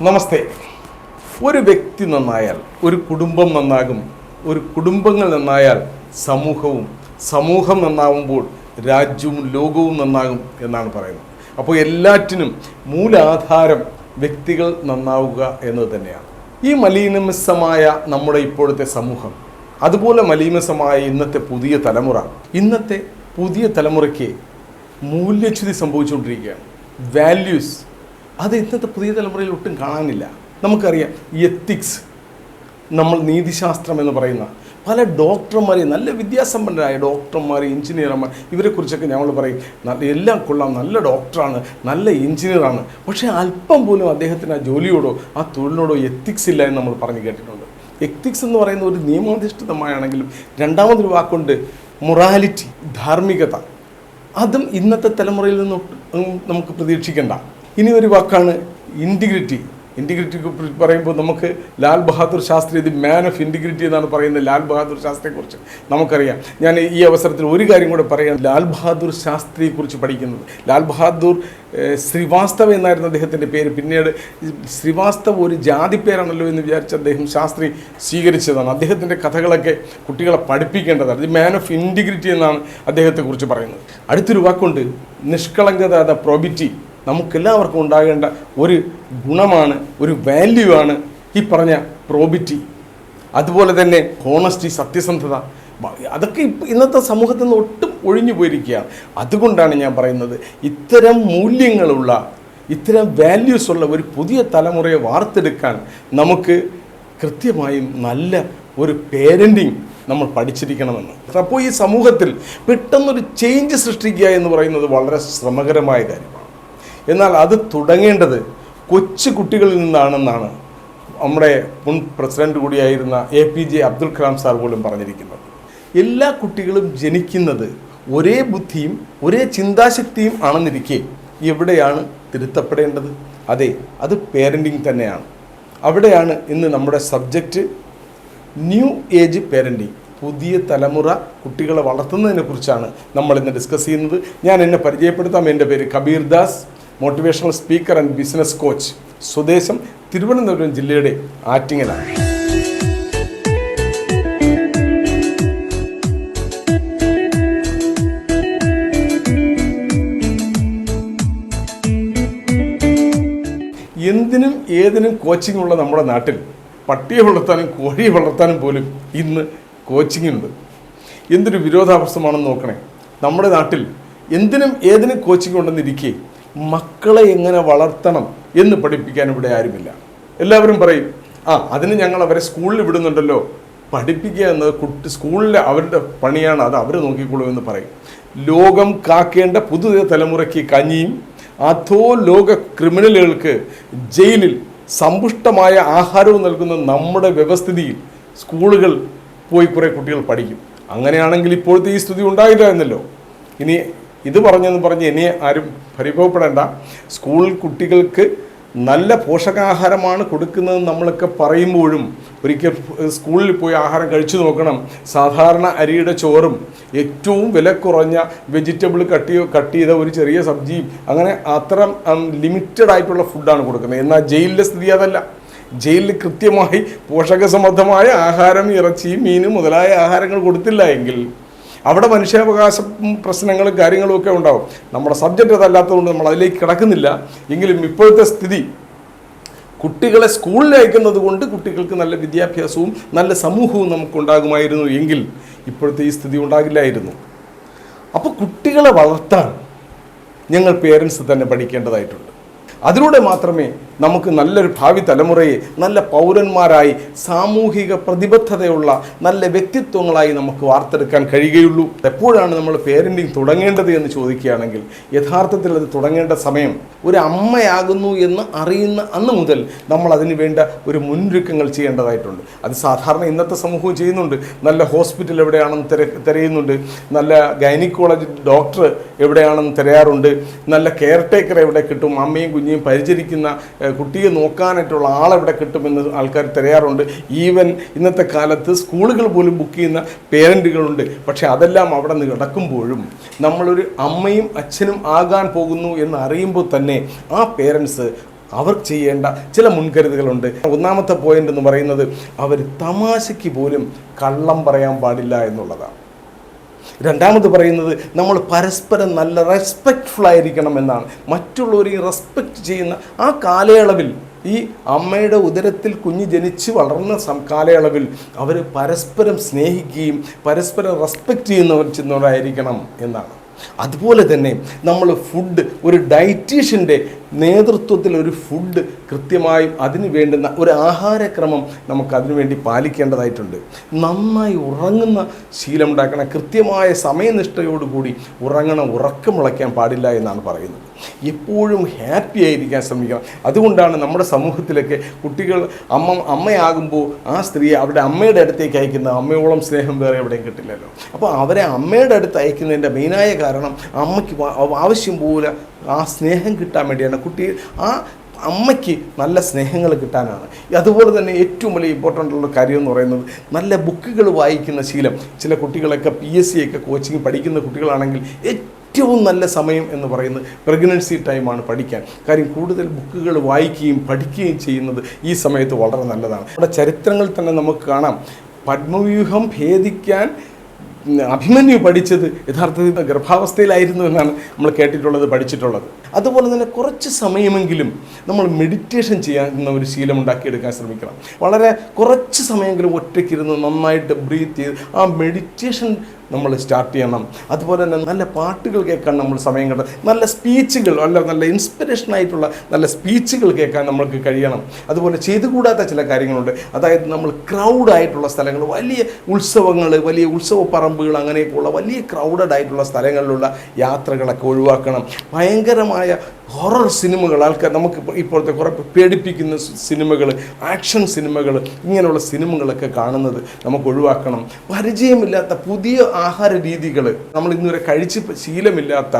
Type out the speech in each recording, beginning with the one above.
നമസ്തേ. ഒരു വ്യക്തി നന്നായാൽ ഒരു കുടുംബം നന്നാകും, ഒരു കുടുംബങ്ങൾ നന്നായാൽ സമൂഹം നന്നാവുമ്പോൾ രാജ്യവും ലോകവും നന്നാകും എന്നാണ് പറയുന്നത്. അപ്പോൾ എല്ലാറ്റിനും മൂലാധാരം വ്യക്തികൾ നന്നാവുക എന്നത് തന്നെയാണ്. ഈ മലീനസമായ നമ്മുടെ ഇപ്പോഴത്തെ സമൂഹം, അതുപോലെ മലീനസമായ ഇന്നത്തെ പുതിയ തലമുറയ്ക്ക് മൂല്യച്യുതി സംഭവിച്ചുകൊണ്ടിരിക്കുകയാണ്. വാല്യൂസ് അത് ഇന്നത്തെ പുതിയ തലമുറയിൽ ഒട്ടും കാണാനില്ല. നമുക്കറിയാം എത്തിക്സ്, നമ്മൾ നീതിശാസ്ത്രം എന്ന് പറയുന്ന പല ഡോക്ടർമാരെ, നല്ല വിദ്യാസമ്പന്നരായ ഡോക്ടർമാർ, എഞ്ചിനീയർമാർ, ഇവരെക്കുറിച്ചൊക്കെ ഞങ്ങൾ പറയും എല്ലാം കൊള്ളാം, നല്ല ഡോക്ടറാണ്, നല്ല എഞ്ചിനീയറാണ്, പക്ഷേ അല്പം പോലും അദ്ദേഹത്തിന് ആ ജോലിയോടോ ആ തൊഴിലിനോടോ എത്തിക്സ് ഇല്ല എന്ന് നമ്മൾ പറഞ്ഞു കേട്ടിട്ടുണ്ട്. എത്തിക്സ് എന്ന് പറയുന്ന ഒരു നിയമാധിഷ്ഠിതമായാണെങ്കിലും രണ്ടാമതൊരു വാക്കുണ്ട് മൊറാലിറ്റി, ധാർമ്മികത. അതും ഇന്നത്തെ തലമുറയിൽ നിന്ന് നമുക്ക് പ്രതീക്ഷിക്കേണ്ട. ഇനി ഒരു വാക്കാണ് ഇൻറ്റിഗ്രിറ്റി. ഇൻറ്റിഗ്രിറ്റിക്ക് പറയുമ്പോൾ നമുക്ക് Lal Bahadur Shastri, the man of integrity എന്നാണ് പറയുന്നത് ലാൽ ബഹാദൂർ ശാസ്ത്രിയെക്കുറിച്ച്. നമുക്കറിയാം. ഞാൻ ഈ അവസരത്തിൽ ഒരു കാര്യം കൂടെ പറയാം. ലാൽ ബഹാദൂർ ശാസ്ത്രിയെക്കുറിച്ച് പഠിക്കുന്നത്, ലാൽ ബഹാദൂർ ശ്രീവാസ്തവ എന്നായിരുന്നു അദ്ദേഹത്തിൻ്റെ പേര്. പിന്നീട് ശ്രീവാസ്തവ ഒരു ജാതി പേരാണല്ലോ എന്ന് വിചാരിച്ച് അദ്ദേഹം ശാസ്ത്രി സ്വീകരിച്ചതാണ്. അദ്ദേഹത്തിൻ്റെ കഥകളൊക്കെ കുട്ടികളെ പഠിപ്പിക്കേണ്ടതാണ്. ദി മാൻ ഓഫ് ഇൻറ്റിഗ്രിറ്റി എന്നാണ് അദ്ദേഹത്തെക്കുറിച്ച് പറയുന്നത്. അടുത്തൊരു വാക്കുണ്ട് നിഷ്കളങ്കത, ദ പ്രോബിറ്റി. നമുക്കെല്ലാവർക്കും ഉണ്ടാകേണ്ട ഒരു ഗുണമാണ്, ഒരു വാല്യൂ ആണ് ഈ പറഞ്ഞ പ്രോബിറ്റി. അതുപോലെ തന്നെ ഹോണസ്റ്റി, സത്യസന്ധത. അതൊക്കെ ഇന്നത്തെ സമൂഹത്തിൽ നിന്ന് ഒട്ടും ഒഴിഞ്ഞു പോയിരിക്കുകയാണ്. അതുകൊണ്ടാണ് ഞാൻ പറയുന്നത്, ഇത്തരം മൂല്യങ്ങളുള്ള, ഇത്തരം വാല്യൂസ് ഉള്ള ഒരു പുതിയ തലമുറയെ വാർത്തെടുക്കാൻ നമുക്ക് കൃത്യമായും നല്ല ഒരു പേരൻറ്റിങ് നമ്മൾ പഠിച്ചിരിക്കണമെന്ന്. അപ്പോൾ ഈ സമൂഹത്തിൽ പെട്ടെന്നൊരു ചേഞ്ച് സൃഷ്ടിക്കുക എന്ന് പറയുന്നത് വളരെ ശ്രമകരമായ കാര്യമാണ്. എന്നാൽ അത് തുടങ്ങേണ്ടത് കൊച്ചു കുട്ടികളിൽ നിന്നാണെന്നാണ് നമ്മുടെ മുൻ പ്രസിഡന്റ് കൂടിയായിരുന്ന APJ അബ്ദുൽ കലാം സാർ പോലും പറഞ്ഞിരിക്കുന്നത്. എല്ലാ കുട്ടികളും ജനിക്കുന്നത് ഒരേ ബുദ്ധിയും ഒരേ ചിന്താശക്തിയും ആണെന്നിരിക്കെ എവിടെയാണ് തിരുത്തപ്പെടേണ്ടത്? അതെ, അത് പേരൻറ്റിങ് തന്നെയാണ്. അവിടെയാണ് ഇന്ന് നമ്മുടെ സബ്ജക്റ്റ് ന്യൂ ഏജ് പേരൻറ്റിങ്. പുതിയ തലമുറ കുട്ടികളെ വളർത്തുന്നതിനെ കുറിച്ചാണ് നമ്മൾ ഇന്ന് ഡിസ്കസ് ചെയ്യുന്നത്. ഞാൻ എന്നെ പരിചയപ്പെടുത്താം. എൻ്റെ പേര് Kabir Das, motivational speaker and business coach. സ്വദേശം തിരുവനന്തപുരം ജില്ലയുടെ ആറ്റിങ്ങലാണ്. എന്തിനും ഏതിനും കോച്ചിങ് ഉള്ള നമ്മുടെ നാട്ടിൽ പട്ടിയെ വളർത്താനും കോഴിയെ വളർത്താനും പോലും ഇന്ന് കോച്ചിങ് ഉണ്ട്. എന്തൊരു വിരോധാഭാസമാണെന്ന് നോക്കണേ. നമ്മുടെ നാട്ടിൽ എന്തിനും ഏതിനും കോച്ചിങ് ഉണ്ടെന്നിരിക്കെ മക്കളെ എങ്ങനെ വളർത്തണം എന്ന് പഠിപ്പിക്കാൻ ഇവിടെ ആരുമില്ല. എല്ലാവരും പറയും അതിന് ഞങ്ങൾ അവരെ സ്കൂളിൽ വിടുന്നുണ്ടല്ലോ. പഠിപ്പിക്കുക എന്നത് സ്കൂളിലെ അവരുടെ പണിയാണ്, അത് അവർ നോക്കിക്കോളൂ എന്ന് പറയും. ലോകം കാക്കേണ്ട പുതിയ തലമുറയ്ക്ക് കഞ്ഞിയും അധോ ലോക ക്രിമിനലുകൾക്ക് ജയിലിൽ സമ്പുഷ്ടമായ ആഹാരവും നൽകുന്ന നമ്മുടെ വ്യവസ്ഥിതിയിൽ സ്കൂളുകൾ പോയി കുറേ കുട്ടികൾ പഠിക്കും. അങ്ങനെയാണെങ്കിൽ ഇപ്പോഴത്തെ ഈ സ്ഥിതി ഉണ്ടായില്ല എന്നല്ലോ. ഇനി ഇത് പറഞ്ഞ് ഇനി ആരും പരിഭവപ്പെടേണ്ട. സ്കൂൾ കുട്ടികൾക്ക് നല്ല പോഷകാഹാരമാണ് കൊടുക്കുന്നത് നമ്മളൊക്കെ പറയുമ്പോഴും ഒരിക്കൽ സ്കൂളിൽ പോയി ആഹാരം കഴിച്ചു നോക്കണം. സാധാരണ അരിയുടെ ചോറും ഏറ്റവും വില കുറഞ്ഞ വെജിറ്റബിൾ കട്ട് ചെയ്ത ഒരു ചെറിയ സബ്ജിയും, അങ്ങനെ അത്ര ലിമിറ്റഡ് ആയിട്ടുള്ള ഫുഡാണ് കൊടുക്കുന്നത്. എന്നാൽ ജയിലിലെ സ്ഥിതി അതല്ല. ജയിലിൽ കൃത്യമായി പോഷകസമൃദ്ധമായ ആഹാരം, ഇറച്ചിയും മീനും മുതലായ ആഹാരങ്ങൾ കൊടുത്തില്ല എങ്കിൽ അവിടെ മനുഷ്യാവകാശ പ്രശ്നങ്ങളും കാര്യങ്ങളും ഒക്കെ ഉണ്ടാവും. നമ്മുടെ സബ്ജക്റ്റ് അതല്ലാത്തതുകൊണ്ട് നമ്മൾ അതിലേക്ക് കിടക്കുന്നില്ല. എങ്കിലും ഇപ്പോഴത്തെ സ്ഥിതി കുട്ടികളെ സ്കൂളിൽ അയക്കുന്നത് കൊണ്ട് കുട്ടികൾക്ക് നല്ല വിദ്യാഭ്യാസവും നല്ല സമൂഹവും നമുക്കുണ്ടാകുമായിരുന്നു എങ്കിൽ ഇപ്പോഴത്തെ ഈ സ്ഥിതി ഉണ്ടാകില്ലായിരുന്നു. അപ്പോൾ കുട്ടികളെ വളർത്താൻ ഞങ്ങൾ പേരൻസ് തന്നെ പഠിക്കേണ്ടതായിട്ടുണ്ട്. അതിലൂടെ മാത്രമേ നമുക്ക് നല്ലൊരു ഭാവി തലമുറയെ നല്ല പൗരന്മാരായി, സാമൂഹിക പ്രതിബദ്ധതയുള്ള നല്ല വ്യക്തിത്വങ്ങളായി നമുക്ക് വാർത്തെടുക്കാൻ കഴിയുകയുള്ളൂ. എപ്പോഴാണ് നമ്മൾ പേരൻറ്റിങ് തുടങ്ങേണ്ടത് എന്ന് ചോദിക്കുകയാണെങ്കിൽ യഥാർത്ഥത്തിൽ അത് തുടങ്ങേണ്ട സമയം ഒരു അമ്മയാകുന്നു എന്ന് അറിയുന്ന അന്ന് മുതൽ നമ്മൾ അതിന് വേണ്ട ഒരു മുന്നൊരുക്കങ്ങൾ ചെയ്യേണ്ടതായിട്ടുണ്ട്. അത് സാധാരണ ഇന്നത്തെ സമൂഹവും ചെയ്യുന്നുണ്ട്. നല്ല ഹോസ്പിറ്റൽ എവിടെയാണെന്ന് തിരയുന്നുണ്ട്, നല്ല ഗൈനക്കോളജി ഡോക്ടർ എവിടെയാണെന്ന് തിരയാറുണ്ട്, നല്ല കെയർ ടേക്കർ എവിടെ കിട്ടും, അമ്മയും കുഞ്ഞിയും പരിചരിക്കുന്ന കുട്ടിയെ നോക്കാനായിട്ടുള്ള ആളെവിടെ കിട്ടുമെന്ന് ആൾക്കാർ തിരയാറുണ്ട്. ഈവൻ ഇന്നത്തെ കാലത്ത് സ്കൂളുകൾ പോലും ബുക്ക് ചെയ്യുന്ന പേരൻറ്റുകളുണ്ട്. പക്ഷേ അതെല്ലാം അവിടെ നിന്ന് കിടക്കുമ്പോഴും നമ്മളൊരു അമ്മയും അച്ഛനും ആകാൻ പോകുന്നു എന്ന് അറിയുമ്പോൾ തന്നെ ആ പേരൻസ് അവർ ചെയ്യേണ്ട ചില മുൻകരുതലുകളുണ്ട്. ഒന്നാമത്തെ പോയിന്റ് എന്ന് പറയുന്നത് അവർ തമാശയ്ക്ക് പോലും കള്ളം പറയാൻ പാടില്ല എന്നുള്ളതാണ്. രണ്ടാമത് പറയുന്നത് നമ്മൾ പരസ്പരം നല്ല റെസ്പെക്റ്റ്ഫുൾ ആയിരിക്കണം എന്നാണ്. മറ്റുള്ളവരെയും റെസ്പെക്റ്റ് ചെയ്യുന്ന ആ കാലയളവിൽ, ഈ അമ്മയുടെ ഉദരത്തിൽ കുഞ്ഞ് ജനിച്ച് വളർന്ന കാലയളവിൽ അവർ പരസ്പരം സ്നേഹിക്കുകയും പരസ്പരം റെസ്പെക്റ്റ് ചെയ്യുന്നവരായിരിക്കണം എന്നാണ്. അതുപോലെ തന്നെ നമ്മൾ ഫുഡ്, ഒരു ഡയറ്റീഷ്യൻ്റെ നേതൃത്വത്തിൽ ഒരു ഫുഡ് കൃത്യമായും അതിന് വേണ്ടുന്ന ഒരു ആഹാരക്രമം നമുക്ക് അതിനുവേണ്ടി പാലിക്കേണ്ടതായിട്ടുണ്ട്. നന്നായി ഉറങ്ങുന്ന ശീലം ഉണ്ടാക്കണം. കൃത്യമായ സമയനിഷ്ഠയോടുകൂടി ഉറങ്ങണം. ഉറക്കമുളയ്ക്കാൻ പാടില്ല എന്നാണ് പറയുന്നത്. എപ്പോഴും ഹാപ്പി ആയിരിക്കാൻ ശ്രമിക്കണം. അതുകൊണ്ടാണ് നമ്മുടെ സമൂഹത്തിലൊക്കെ കുട്ടികൾ അമ്മയാകുമ്പോൾ ആ സ്ത്രീയെ അവരുടെ അമ്മയുടെ അടുത്തേക്ക് അയക്കുന്നത്. അമ്മയോളം സ്നേഹം വേറെ എവിടെയും കിട്ടില്ലല്ലോ. അപ്പോൾ അവരെ അമ്മയുടെ അടുത്ത് അയക്കുന്നതിൻ്റെ മെയിനായ കാരണം അമ്മയ്ക്ക് ആവശ്യം പോലെ ആ സ്നേഹം കിട്ടാൻ വേണ്ടിയാണ്. ആ അമ്മയ്ക്ക് നല്ല സ്നേഹങ്ങൾ കിട്ടാനാണ്. അതുപോലെ തന്നെ ഏറ്റവും വലിയ ഇമ്പോർട്ടൻ്റ് ഉള്ള കാര്യം എന്ന് പറയുന്നത് നല്ല ബുക്കുകൾ വായിക്കുന്ന ശീലം. ചില കുട്ടികളൊക്കെ PSC ഒക്കെ കോച്ചിങ് പഠിക്കുന്ന കുട്ടികളാണെങ്കിൽ ഏറ്റവും നല്ല സമയം എന്ന് പറയുന്നത് പ്രഗ്നൻസി ടൈമാണ് പഠിക്കാൻ. കാര്യം കൂടുതൽ ബുക്കുകൾ വായിക്കുകയും പഠിക്കുകയും ചെയ്യുന്നത് ഈ സമയത്ത് വളരെ നല്ലതാണ്. നമ്മുടെ ചരിത്രങ്ങളിൽ തന്നെ നമുക്ക് കാണാം, പത്മവ്യൂഹം ഭേദിക്കാൻ അഭിമന്യു പഠിച്ചത് യഥാർത്ഥത്തിൽ ഗർഭാവസ്ഥയിലായിരുന്നു എന്നാണ് നമ്മൾ കേട്ടിട്ടുള്ളത്, പഠിച്ചിട്ടുള്ളത്. അതുപോലെ തന്നെ കുറച്ച് സമയമെങ്കിലും നമ്മൾ മെഡിറ്റേഷൻ ചെയ്യുന്ന ഒരു ശീലം ഉണ്ടാക്കിയെടുക്കാൻ ശ്രമിക്കണം. വളരെ കുറച്ച് സമയമെങ്കിലും ഒറ്റയ്ക്കിരുന്ന് നന്നായിട്ട് ബ്രീത്ത് ചെയ്ത് ആ മെഡിറ്റേഷൻ നമ്മൾ സ്റ്റാർട്ട് ചെയ്യണം. അതുപോലെ തന്നെ നല്ല പാട്ടുകൾ കേൾക്കാൻ നമ്മൾ സമയം കണ്ട, നല്ല സ്പീച്ചുകൾ, നല്ല ഇൻസ്പിറേഷനായിട്ടുള്ള നല്ല സ്പീച്ചുകൾ കേൾക്കാൻ നമ്മൾക്ക് കഴിയണം. അതുപോലെ ചെയ്തുകൂടാത്ത ചില കാര്യങ്ങളുണ്ട്. അതായത് നമ്മൾ ക്രൗഡായിട്ടുള്ള സ്ഥലങ്ങൾ, വലിയ ഉത്സവങ്ങൾ, വലിയ ഉത്സവ പറമ്പുകൾ, അങ്ങനെയൊക്കെയുള്ള വലിയ ക്രൗഡഡ് ആയിട്ടുള്ള സ്ഥലങ്ങളിലുള്ള യാത്രകളൊക്കെ ഒഴിവാക്കണം. ഭയങ്കരമായ ഹൊറർ സിനിമകൾ, ആൾക്കാർ നമുക്ക് ഇപ്പോഴത്തെ കുറേ പേടിപ്പിക്കുന്ന സിനിമകൾ, ആക്ഷൻ സിനിമകൾ, ഇങ്ങനെയുള്ള സിനിമകളൊക്കെ കാണുന്നത് നമുക്ക് ഒഴിവാക്കണം. പരിചയമില്ലാത്ത പുതിയ ആഹാര രീതികൾ, നമ്മൾ ഇന്നുവരെ കഴിച്ച് ശീലമില്ലാത്ത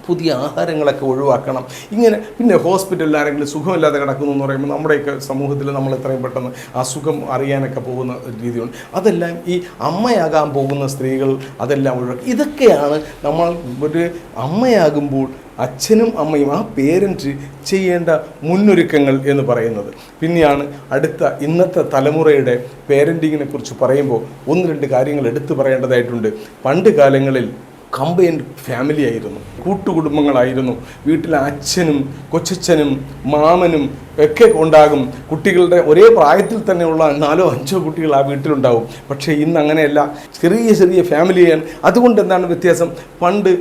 പുതിയ ആഹാരങ്ങളൊക്കെ ഒഴിവാക്കണം. ഇങ്ങനെ പിന്നെ ഹോസ്പിറ്റലിൽ ആരെങ്കിലും സുഖമില്ലാതെ കിടക്കുന്നു എന്ന് പറയുമ്പോൾ നമ്മുടെയൊക്കെ സമൂഹത്തിൽ നമ്മൾ എത്രയും പെട്ടെന്ന് അസുഖം അറിയാനൊക്കെ പോകുന്ന രീതിയുണ്ട്. അതെല്ലാം ഈ അമ്മയാകാൻ പോകുന്ന സ്ത്രീകൾ അതെല്ലാം ഒഴിവാക്കി. ഇതൊക്കെയാണ് നമ്മൾ ഒരു അമ്മയാകുമ്പോൾ അച്ഛനും അമ്മയും, ആ പേരൻറ്റ് ചെയ്യേണ്ട മുന്നൊരുക്കങ്ങൾ എന്ന് പറയുന്നത്. പിന്നെയാണ് ഇന്നത്തെ തലമുറയുടെ പേരൻറ്റിങ്ങിനെ കുറിച്ച് പറയുമ്പോൾ 1-2 കാര്യങ്ങൾ എടുത്തു പറയേണ്ടതായിട്ടുണ്ട്. പണ്ട് കാലങ്ങളിൽ കമ്പൈൻഡ് ഫാമിലി ആയിരുന്നു, കൂട്ടുകുടുംബങ്ങളായിരുന്നു. വീട്ടിലെ അച്ഛനും കൊച്ചച്ഛനും മാമനും ഒക്കെ ഉണ്ടാകും. കുട്ടികളുടെ ഒരേ പ്രായത്തിൽ തന്നെയുള്ള 4-5 കുട്ടികൾ ആ വീട്ടിലുണ്ടാവും. പക്ഷേ ഇന്ന് അങ്ങനെയല്ല, ചെറിയ ചെറിയ ഫാമിലിയാണ്. അതുകൊണ്ട് എന്താണ് വ്യത്യാസം? പണ്ട്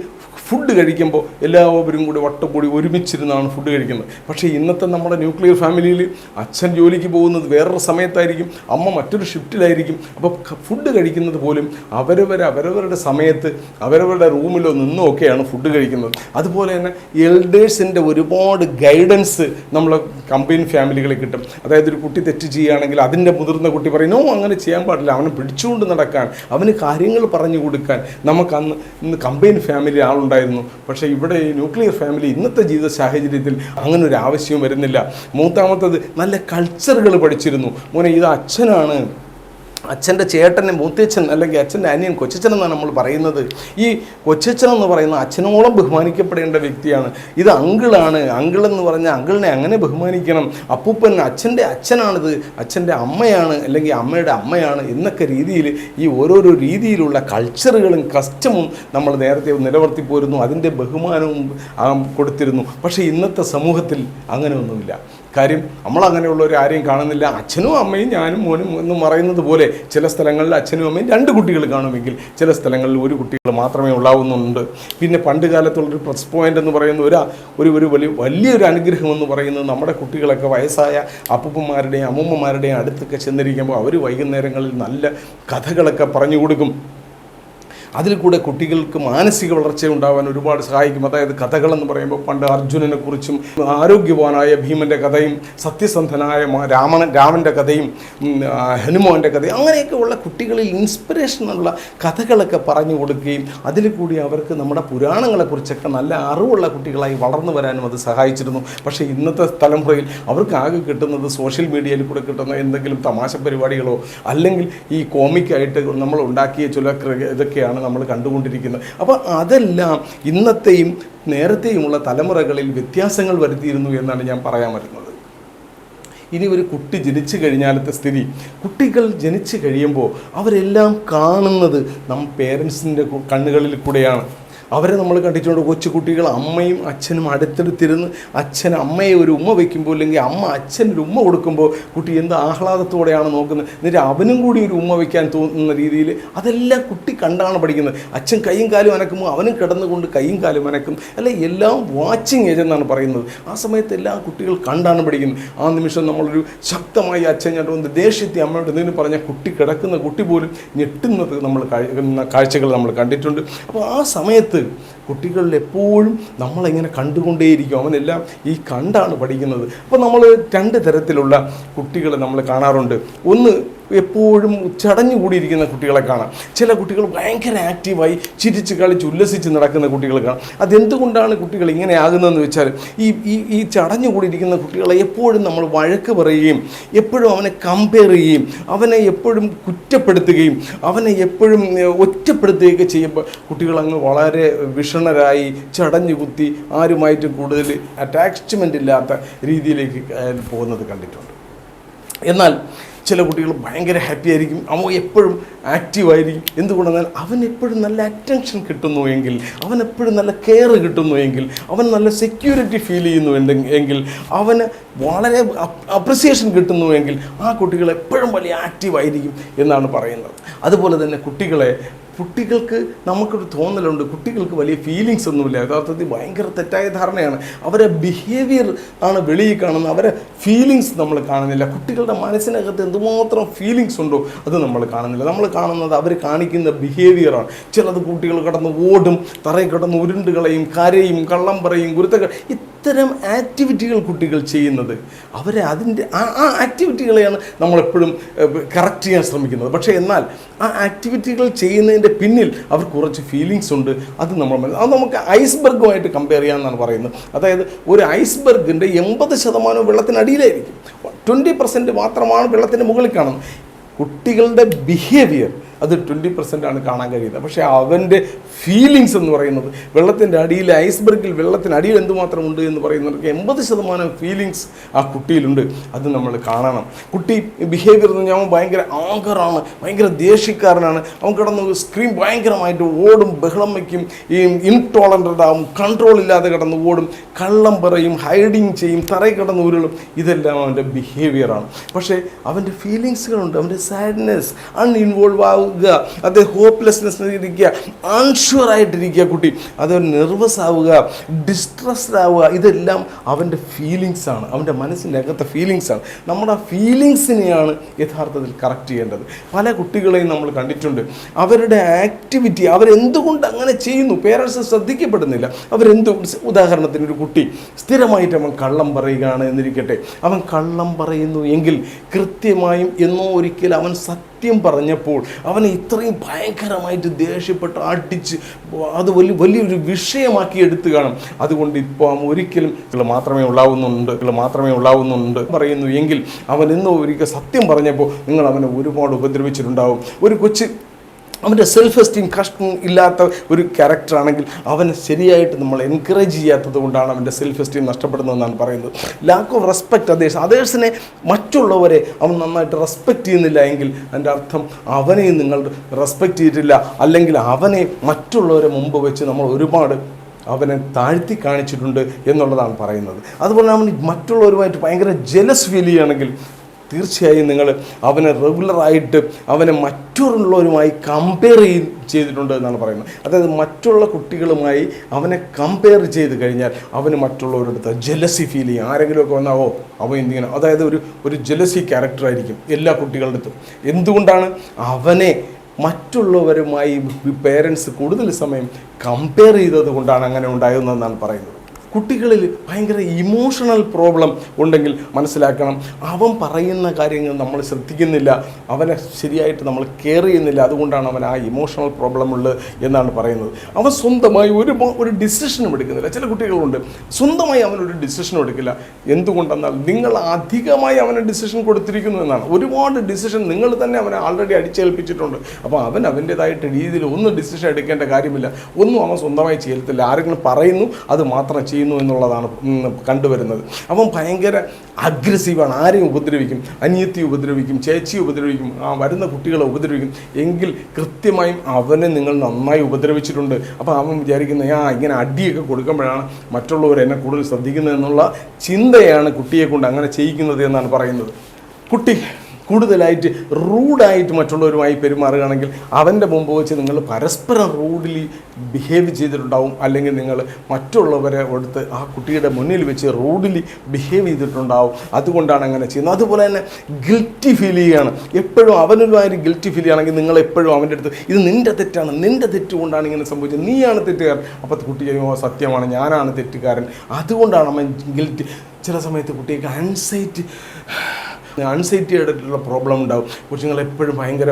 ഫുഡ് കഴിക്കുമ്പോൾ എല്ലാവരും കൂടി വട്ടം കൂടി ഒരുമിച്ചിരുന്നാണ് ഫുഡ് കഴിക്കുന്നത്. പക്ഷേ ഇന്നത്തെ നമ്മുടെ ന്യൂക്ലിയർ ഫാമിലിയിൽ അച്ഛൻ ജോലിക്ക് പോകുന്നത് വേറൊരു സമയത്തായിരിക്കും, അമ്മ മറ്റൊരു ഷിഫ്റ്റിലായിരിക്കും. അപ്പോൾ ഫുഡ് കഴിക്കുന്നത് പോലും അവരവരുടെ സമയത്ത് അവരവരുടെ റൂമിലോ നിന്നോ ഒക്കെയാണ് ഫുഡ് കഴിക്കുന്നത്. അതുപോലെ തന്നെ എൽഡേഴ്സിൻ്റെ ഒരുപാട് ഗൈഡൻസ് നമ്മൾ കമ്പൈൻ ഫാമിലികളിൽ കിട്ടും. അതായത് ഒരു കുട്ടി തെറ്റ് ചെയ്യുകയാണെങ്കിൽ അതിൻ്റെ മുതിർന്ന കുട്ടി പറയും, നോ അങ്ങനെ ചെയ്യാൻ പാടില്ല, അവനെ പിടിച്ചുകൊണ്ട് നടക്കാൻ, അവന് കാര്യങ്ങൾ പറഞ്ഞു കൊടുക്കാൻ നമുക്ക് ഇന്ന് കമ്പൈൻ ഫാമിലി ആളുണ്ടായിരുന്നു. പക്ഷേ ഇവിടെ ഈ ന്യൂക്ലിയർ ഫാമിലി ഇന്നത്തെ ജീവിത സാഹചര്യത്തിൽ അങ്ങനെ ഒരു ആവശ്യവും വരുന്നില്ല. മൂന്നാമത്തത് നല്ല കൾച്ചറുകൾ പഠിച്ചിരുന്നു. മോനെ ഇത് അച്ഛനാണ്, അച്ഛൻ്റെ ചേട്ടനെ മൂത്തച്ഛൻ അല്ലെങ്കിൽ അച്ഛൻ്റെ അനിയൻ കൊച്ചച്ഛൻ എന്നാണ് നമ്മൾ പറയുന്നത്. ഈ കൊച്ചച്ഛൻ എന്ന് പറയുന്ന അച്ഛനോളം ബഹുമാനിക്കപ്പെടേണ്ട വ്യക്തിയാണ്. ഇത് അങ്കിളാണ്, അങ്കിൾ എന്ന് പറഞ്ഞാൽ അങ്കിളിനെ അങ്ങനെ ബഹുമാനിക്കണം. അപ്പൂപ്പൻ അച്ഛൻ്റെ അച്ഛനാണിത്, അച്ഛൻ്റെ അമ്മയാണ് അല്ലെങ്കിൽ അമ്മയുടെ അമ്മയാണ് എന്നൊക്കെ രീതിയിൽ ഈ ഓരോരോ രീതിയിലുള്ള കൾച്ചറുകളും കസ്റ്റമും നമ്മൾ നേരത്തെ നിലനിർത്തി പോരുന്നു. അതിൻ്റെ ബഹുമാനവും കൊടുത്തിരുന്നു. പക്ഷേ ഇന്നത്തെ സമൂഹത്തിൽ അങ്ങനെ ഒന്നുമില്ല. കാര്യം നമ്മളങ്ങനെയുള്ള ഒരു ആരെയും കാണുന്നില്ല. അച്ഛനും അമ്മയും ഞാനും മോനും എന്ന് പറയുന്നത് പോലെ ചില സ്ഥലങ്ങളിൽ അച്ഛനും അമ്മയും 2 കുട്ടികൾ കാണുമെങ്കിൽ ചില സ്ഥലങ്ങളിൽ 1 കുട്ടികൾ മാത്രമേ ഉണ്ടാവുന്നുണ്ട്. പിന്നെ പണ്ട് കാലത്തുള്ളൊരു പ്ലസ് പോയിന്റ് എന്ന് പറയുന്ന ഒരു വലിയൊരു അനുഗ്രഹം എന്ന് പറയുന്നത് നമ്മുടെ കുട്ടികളൊക്കെ വയസ്സായ അപ്പൂപ്പന്മാരുടെയും അമ്മൂമ്മമാരുടെയും അടുത്തൊക്കെ ചെന്നിരിക്കുമ്പോൾ അവർ വൈകുന്നേരങ്ങളിൽ നല്ല കഥകളൊക്കെ പറഞ്ഞു കൊടുക്കും. അതിൽ കൂടെ കുട്ടികൾക്ക് മാനസിക വളർച്ച ഉണ്ടാവാൻ ഒരുപാട് സഹായിക്കും. അതായത് കഥകളെന്ന് പറയുമ്പോൾ പണ്ട് അർജുനനെ കുറിച്ചും ആരോഗ്യവാനായ ഭീമൻ്റെ കഥയും സത്യസന്ധനായ രാമൻ്റെ കഥയും ഹനുമാൻ്റെ കഥയും അങ്ങനെയൊക്കെ ഉള്ള കുട്ടികളിൽ ഇൻസ്പിറേഷനുള്ള കഥകളൊക്കെ പറഞ്ഞു കൊടുക്കുകയും അതിൽ കൂടി അവർക്ക് നമ്മുടെ പുരാണങ്ങളെക്കുറിച്ചൊക്കെ നല്ല അറിവുള്ള കുട്ടികളായി വളർന്നു വരാനും അത് സഹായിച്ചിരുന്നു. പക്ഷേ ഇന്നത്തെ തലമുറയിൽ അവർക്ക് ആകെ കിട്ടുന്നത് സോഷ്യൽ മീഡിയയിൽ കൂടെ കിട്ടുന്ന എന്തെങ്കിലും തമാശ പരിപാടികളോ അല്ലെങ്കിൽ ഈ കോമിക്കായിട്ട് നമ്മൾ ഉണ്ടാക്കിയ ചില ഇതൊക്കെയാണ് നമ്മൾ കണ്ടുകൊണ്ടിരിക്കുന്നത്. അപ്പോൾ അതെല്ലാം ഇന്നത്തെയും നേരത്തെയുമുള്ള തലമുറകളിൽ വ്യത്യാസങ്ങൾ വരുത്തിയിരുന്നു എന്നാണ് ഞാൻ പറയാൻ വരുന്നത്. ഇനി ഒരു കുട്ടി ജനിച്ചു കഴിഞ്ഞാലത്തെ സ്ഥിതി, കുട്ടികൾ ജനിച്ചു കഴിയുമ്പോൾ അവരെല്ലാം കാണുന്നത് പേരൻസിൻ്റെ കണ്ണുകളിൽ കൂടെയാണ്. അവരെ നമ്മൾ കണ്ടിട്ടുണ്ട്. കൊച്ചു കുട്ടികൾ അമ്മയും അച്ഛനും അടുത്തടുത്തിരുന്ന് അച്ഛൻ അമ്മയെ ഒരു ഉമ്മ വയ്ക്കുമ്പോൾ, അല്ലെങ്കിൽ അമ്മ അച്ഛനൊരു ഉമ്മ കൊടുക്കുമ്പോൾ കുട്ടി എന്ത് ആഹ്ലാദത്തോടെയാണ് നോക്കുന്നത്. എന്നിട്ട് അവനും കൂടി ഒരു ഉമ്മ വയ്ക്കാൻ തോന്നുന്ന രീതിയിൽ അതെല്ലാം കുട്ടി കണ്ടാണ് പഠിക്കുന്നത്. അച്ഛൻ കൈയും കാലും അനക്കുമ്പോൾ അവനും കിടന്നുകൊണ്ട് കൈയും കാലും അനക്കും. അല്ലെ, എല്ലാം വാച്ചിങ് ഏജ് എന്നാണ് പറയുന്നത്. ആ സമയത്ത് എല്ലാ കുട്ടികൾ കണ്ടാണ് പഠിക്കുന്നത്. ആ നിമിഷം നമ്മളൊരു ശക്തമായി അച്ഛൻ ഞണ്ട് ദേഷ്യത്തെ അമ്മയോട് എന്തെങ്കിലും പറഞ്ഞാൽ കുട്ടി കിടക്കുന്ന കുട്ടി പോലും ഞെട്ടുന്നത് നമ്മൾ കാഴ്ചകൾ നമ്മൾ കണ്ടിട്ടുണ്ട്. അപ്പോൾ ആ സമയത്ത് കുട്ടികളിൽ എപ്പോഴും നമ്മളെങ്ങനെ കണ്ടുകൊണ്ടേയിരിക്കും. അവനെല്ലാം ഈ കണ്ടാണ് പഠിക്കുന്നത്. അപ്പോൾ നമ്മൾ രണ്ട് തരത്തിലുള്ള കുട്ടികളെ നമ്മൾ കാണാറുണ്ട്. ഒന്ന്, എപ്പോഴും ചടഞ്ഞുകൂടിയിരിക്കുന്ന കുട്ടികളെ കാണാം. ചില കുട്ടികൾ ഭയങ്കര ആക്റ്റീവായി ചിരിച്ച് കളിച്ച് ഉല്ലസിച്ച് നടക്കുന്ന കുട്ടികളെ കാണാം. അതെന്തുകൊണ്ടാണ് കുട്ടികൾ ഇങ്ങനെ ആകുന്നതെന്ന് വെച്ചാൽ ഈ ചടഞ്ഞുകൂടിയിരിക്കുന്ന കുട്ടികളെ എപ്പോഴും നമ്മൾ വഴക്ക് പറയുകയും എപ്പോഴും അവനെ കമ്പയർ ചെയ്യുകയും അവനെ എപ്പോഴും കുറ്റപ്പെടുത്തുകയും അവനെ എപ്പോഴും ഒറ്റപ്പെടുത്തുകയൊക്കെ ചെയ്യുമ്പോൾ കുട്ടികൾ അങ്ങ് വളരെ വിഷണരായി ചടഞ്ഞു കുത്തി ആരുമായിട്ട് കൂടുതൽ അറ്റാച്ച്മെൻ്റ് ഇല്ലാത്ത രീതിയിലേക്ക് പോകുന്നത് കണ്ടിട്ടുണ്ട്. എന്നാൽ ചില കുട്ടികൾ ഭയങ്കര ഹാപ്പി ആയിരിക്കും, അവൻ എപ്പോഴും ആക്റ്റീവായിരിക്കും. എന്തുകൊണ്ടെന്നാൽ അവൻ എപ്പോഴും നല്ല അറ്റൻഷൻ കിട്ടുന്നു എങ്കിൽ, അവൻ എപ്പോഴും നല്ല കെയർ കിട്ടുന്നു എങ്കിൽ, അവൻ നല്ല സെക്യൂരിറ്റി ഫീൽ ചെയ്യുന്നു എങ്കിൽ, അവന് വളരെ അപ്രിസിയേഷൻ കിട്ടുന്നുവെങ്കിൽ ആ കുട്ടികൾ എപ്പോഴും വലിയ ആക്റ്റീവായിരിക്കും എന്നാണ് പറയുന്നത്. അതുപോലെ തന്നെ കുട്ടികൾക്ക് നമുക്കൊരു തോന്നലുണ്ട്, കുട്ടികൾക്ക് വലിയ ഫീലിങ്സ് ഒന്നുമില്ല. യഥാർത്ഥത്തിൽ ഭയങ്കര തെറ്റായ ധാരണയാണ്. അവരെ ബിഹേവിയർ ആണ് വെളിയിൽ കാണുന്നത്, അവരെ ഫീലിങ്സ് നമ്മൾ കാണുന്നില്ല. കുട്ടികളുടെ മനസ്സിനകത്ത് എന്തുമാത്രം ഫീലിങ്സ് ഉണ്ടോ അത് നമ്മൾ കാണുന്നില്ല. നമ്മൾ കാണുന്നത് അവർ കാണിക്കുന്ന ബിഹേവിയറാണ്. ചിലത് കുട്ടികൾ കിടന്ന് ഓടും, തറയിൽ കിടന്ന് ഉരുണ്ടുകളയും, കരയും, കള്ളം പറയും, ഗുരുത്തകൾ, ഇത്തരം ആക്ടിവിറ്റികൾ കുട്ടികൾ ചെയ്യുന്നത് അവരെ ആ ആക്ടിവിറ്റികളെയാണ് നമ്മളെപ്പോഴും കറക്റ്റ് ചെയ്യാൻ ശ്രമിക്കുന്നത്. പക്ഷേ എന്നാൽ ആ ആക്ടിവിറ്റികൾ ചെയ്യുന്നതിൻ്റെ പിന്നിൽ അവർ കുറച്ച് ഫീലിങ്സ് ഉണ്ട്. അത് നമുക്ക് ഐസ്ബർഗുമായിട്ട് കമ്പയർ ചെയ്യാമെന്നാണ് പറയുന്നത്. അതായത് ഒരു ഐസ്ബർഗിൻ്റെ 80% വെള്ളത്തിനടിയിലായിരിക്കും, 20% മാത്രമാണ് വെള്ളത്തിൻ്റെ മുകളിൽ കാണുന്നത്. കുട്ടികളുടെ ബിഹേവിയർ അത് 20% ആണ് കാണാൻ കഴിയുന്നത്. പക്ഷേ അവൻ്റെ ഫീലിങ്സ് എന്ന് പറയുന്നത് വെള്ളത്തിൻ്റെ അടിയിൽ, ഐസ്ബർഗിൽ വെള്ളത്തിനടിയിൽ എന്തുമാത്രം ഉണ്ട് എന്ന് പറയുന്നവർക്ക് 80% ഫീലിങ്സ് ആ കുട്ടിയിലുണ്ട്. അത് നമ്മൾ കാണണം. കുട്ടി ബിഹേവിയർ എന്ന് പറഞ്ഞാൽ അവൻ ഭയങ്കര ആങ്കറാണ്, ഭയങ്കര ദേഷ്യക്കാരനാണ്. അവൻ കിടന്ന് സ്ക്രീൻ ഭയങ്കരമായിട്ട് ഓടും, ബഹളം വയ്ക്കും, ഈ ഇൻടോളറൻ്റ് ആവും, കൺട്രോൾ ഇല്ലാതെ കിടന്ന് ഓടും, കള്ളം പറയും, ഹൈഡിങ് ചെയ്യും, തറയിൽ കിടന്ന് ഉരുളും. ഇതെല്ലാം അവൻ്റെ ബിഹേവിയറാണ്. പക്ഷേ അവൻ്റെ ഫീലിങ്സുകളുണ്ട്. അവൻ്റെ സാഡ്നെസ്, അൺഇൻവോൾവ് ആവുക, അത് ഹോപ്പ്ലെസ്നെസ് ഇരിക്കുക, അൺഷുവർ ആയിട്ടിരിക്കുക കുട്ടി, അത് നെർവസ് ആവുക, ഡിസ്ട്രസ്ഡ് ആവുക, ഇതെല്ലാം അവൻ്റെ ഫീലിങ്സാണ്, അവൻ്റെ മനസ്സിനകത്തെ ഫീലിങ്സാണ്. നമ്മുടെ ആ ഫീലിങ്സിനെയാണ് യഥാർത്ഥത്തിൽ കറക്റ്റ് ചെയ്യേണ്ടത്. പല കുട്ടികളെയും നമ്മൾ കണ്ടിട്ടുണ്ട്, അവരുടെ ആക്ടിവിറ്റി അവരെന്തുകൊണ്ട് അങ്ങനെ ചെയ്യുന്നു പേരൻസ് ശ്രദ്ധിക്കപ്പെടുന്നില്ല. ഉദാഹരണത്തിന് ഒരു കുട്ടി സ്ഥിരമായിട്ട് അവൻ കള്ളം പറയുകയാണ് എന്നിരിക്കട്ടെ. അവൻ കള്ളം പറയുന്നു എങ്കിൽ കൃത്യമായും എന്നോ ഒരിക്കൽ അവൻ സത്യം പറഞ്ഞപ്പോൾ അവനെ ഇത്രയും ഭയങ്കരമായിട്ട് ദേഷ്യപ്പെട്ട് അടിച്ച് അത് വലിയൊരു വിഷയമാക്കി എടുത്തു കാണും. അതുകൊണ്ട് ഇപ്പോൾ ഒരിക്കലും മാത്രമേ ഉണ്ടാവുന്നുണ്ട് പറയുന്നു എങ്കിൽ അവൻ എന്നോ ഒരിക്കൽ സത്യം പറഞ്ഞപ്പോൾ നിങ്ങൾ അവനെ ഒരുപാട് ഉപദ്രവിച്ചിട്ടുണ്ടാവും. ഒരു കൊച്ച് അവൻ്റെ സെൽഫ് എസ്റ്റീം കഷ്ടം ഇല്ലാത്ത ഒരു ക്യാരക്ടറാണെങ്കിൽ അവനെ ശരിയായിട്ട് നമ്മൾ എൻകറേജ് ചെയ്യാത്തത് കൊണ്ടാണ് അവൻ്റെ സെൽഫ് എസ്റ്റീം നഷ്ടപ്പെടുന്നതെന്നാണ് പറയുന്നത്. ലാക്ക് ഓഫ് റെസ്പെക്റ്റ് അതേഴ്സിനെ, മറ്റുള്ളവരെ അവൻ നന്നായിട്ട് റെസ്പെക്റ്റ് ചെയ്യുന്നില്ല എങ്കിൽ അതിൻ്റെ അർത്ഥം അവനെ നിങ്ങൾ റെസ്പെക്റ്റ് ചെയ്തിട്ടില്ല, അല്ലെങ്കിൽ അവനെ മറ്റുള്ളവരെ മുമ്പ് വെച്ച് നമ്മൾ ഒരുപാട് അവനെ താഴ്ത്തി കാണിച്ചിട്ടുണ്ട് എന്നുള്ളതാണ് പറയുന്നത്. അതുപോലെ അവൻ മറ്റുള്ളവരുമായിട്ട് ഭയങ്കര ജലസ് ഫീൽ ചെയ്യുകയാണെങ്കിൽ തീർച്ചയായും നിങ്ങൾ അവനെ റെഗുലറായിട്ട് അവനെ മറ്റുള്ളവരുമായി കമ്പയർ ചെയ്തിട്ടുണ്ട് എന്നാണ് പറയുന്നത്. അതായത് മറ്റുള്ള കുട്ടികളുമായി അവനെ കമ്പയർ ചെയ്ത് കഴിഞ്ഞാൽ അവന് മറ്റുള്ളവരുടെ അടുത്ത് ജലസി ഫീൽ ചെയ്യും. ആരെങ്കിലുമൊക്കെ വന്നാൽ അവൻ എന്തിങ്ങനെ, അതായത് ഒരു ജലസി ക്യാരക്ടറായിരിക്കും എല്ലാ കുട്ടികളുടെ അടുത്തും. എന്തുകൊണ്ടാണ്? അവനെ മറ്റുള്ളവരുമായി പേരൻസ് കൂടുതൽ സമയം കമ്പയർ ചെയ്തത് കൊണ്ടാണ് അങ്ങനെ ഉണ്ടാകുന്നതെന്നാണ് പറയുന്നത്. കുട്ടികളിൽ ഭയങ്കര ഇമോഷണൽ പ്രോബ്ലം ഉണ്ടെങ്കിൽ മനസ്സിലാക്കണം, അവൻ പറയുന്ന കാര്യങ്ങൾ നമ്മൾ ശ്രദ്ധിക്കുന്നില്ല, അവനെ ശരിയായിട്ട് നമ്മൾ കെയർ ചെയ്യുന്നില്ല, അതുകൊണ്ടാണ് അവൻ ആ ഇമോഷണൽ പ്രോബ്ലം ഉള്ളത് എന്നാണ് പറയുന്നത്. അവൻ സ്വന്തമായി ഒരു ഡിസിഷനും എടുക്കുന്നില്ല. ചില കുട്ടികളുണ്ട് സ്വന്തമായി അവനൊരു ഡിസിഷനും എടുക്കില്ല. എന്തുകൊണ്ടെന്നാൽ നിങ്ങൾ അധികമായി അവന് ഡിസിഷൻ കൊടുത്തിരിക്കുന്നു എന്നാണ്. ഒരുപാട് ഡിസിഷൻ നിങ്ങൾ തന്നെ അവനെ ആൾറെഡി അടിച്ചേൽപ്പിച്ചിട്ടുണ്ട്. അപ്പോൾ അവൻ അവൻ്റേതായിട്ട് രീതിയിൽ ഒന്നും ഡിസിഷൻ എടുക്കേണ്ട കാര്യമില്ല, ഒന്നും അവൻ സ്വന്തമായി ചെയ്യത്തില്ല. ആരെങ്കിലും പറയുന്നു അത് മാത്രം ചെയ്യുന്നു എന്നുള്ളതാണ് കണ്ടുവരുന്നത്. അവൻ ഭയങ്കര അഗ്രസീവാണ്, ആരെയും ഉപദ്രവിക്കും, അനിയത്തി ഉപദ്രവിക്കും, ചേച്ചി ഉപദ്രവിക്കും, വരുന്ന കുട്ടികളെ ഉപദ്രവിക്കും. എങ്കിൽ കൃത്യമായും അവനെ നിങ്ങൾ നന്നായി ഉപദ്രവിച്ചിട്ടുണ്ട്. അപ്പോൾ അവൻ വിചാരിക്കുന്നത് ഇങ്ങനെ അടിയൊക്കെ കൊടുക്കുമ്പോഴാണ് മറ്റുള്ളവർ എന്നെ കൂടുതൽ ശ്രദ്ധിക്കുന്നത് എന്നുള്ള ചിന്തയാണ് കുട്ടിയെ കൊണ്ട് അങ്ങനെ ചെയ്യിക്കുന്നത് എന്നാണ് പറയുന്നത്. കുട്ടി കൂടുതലായിട്ട് റൂഡായിട്ട് മറ്റുള്ളവരുമായി പെരുമാറുകയാണെങ്കിൽ അവൻ്റെ മുമ്പ് വെച്ച് നിങ്ങൾ പരസ്പരം റൂഡ്ലി ബിഹേവ് ചെയ്തിട്ടുണ്ടാവും, അല്ലെങ്കിൽ നിങ്ങൾ മറ്റുള്ളവരെ അടുത്ത് ആ കുട്ടിയുടെ മുന്നിൽ വെച്ച് റൂഡ്ലി ബിഹേവ് ചെയ്തിട്ടുണ്ടാവും. അതുകൊണ്ടാണ് അങ്ങനെ ചെയ്യുന്നത്. അതുപോലെ തന്നെ ഗിൽറ്റി ഫീൽ ചെയ്യുകയാണ്, എപ്പോഴും അവനുമായിട്ട് ഗിൽറ്റി ഫീൽ ചെയ്യുകയാണെങ്കിൽ നിങ്ങൾ എപ്പോഴും അവൻ്റെ അടുത്ത് ഇത് നിൻ്റെ തെറ്റാണ്, നിൻ്റെ തെറ്റുകൊണ്ടാണ് ഇങ്ങനെ സംഭവിച്ചത്, നീയാണ് തെറ്റുകാരൻ. അപ്പോൾ കുട്ടി കഴിയുമ്പോൾ സത്യമാണ്, ഞാനാണ് തെറ്റുകാരൻ, അതുകൊണ്ടാണ് അവൻ ഗിൽറ്റി. ചില സമയത്ത് കുട്ടിക്ക് ആൻസൈറ്റിയായിട്ടുള്ള പ്രോബ്ലം ഉണ്ടാകും. കുഞ്ഞുങ്ങൾ എപ്പോഴും ഭയങ്കര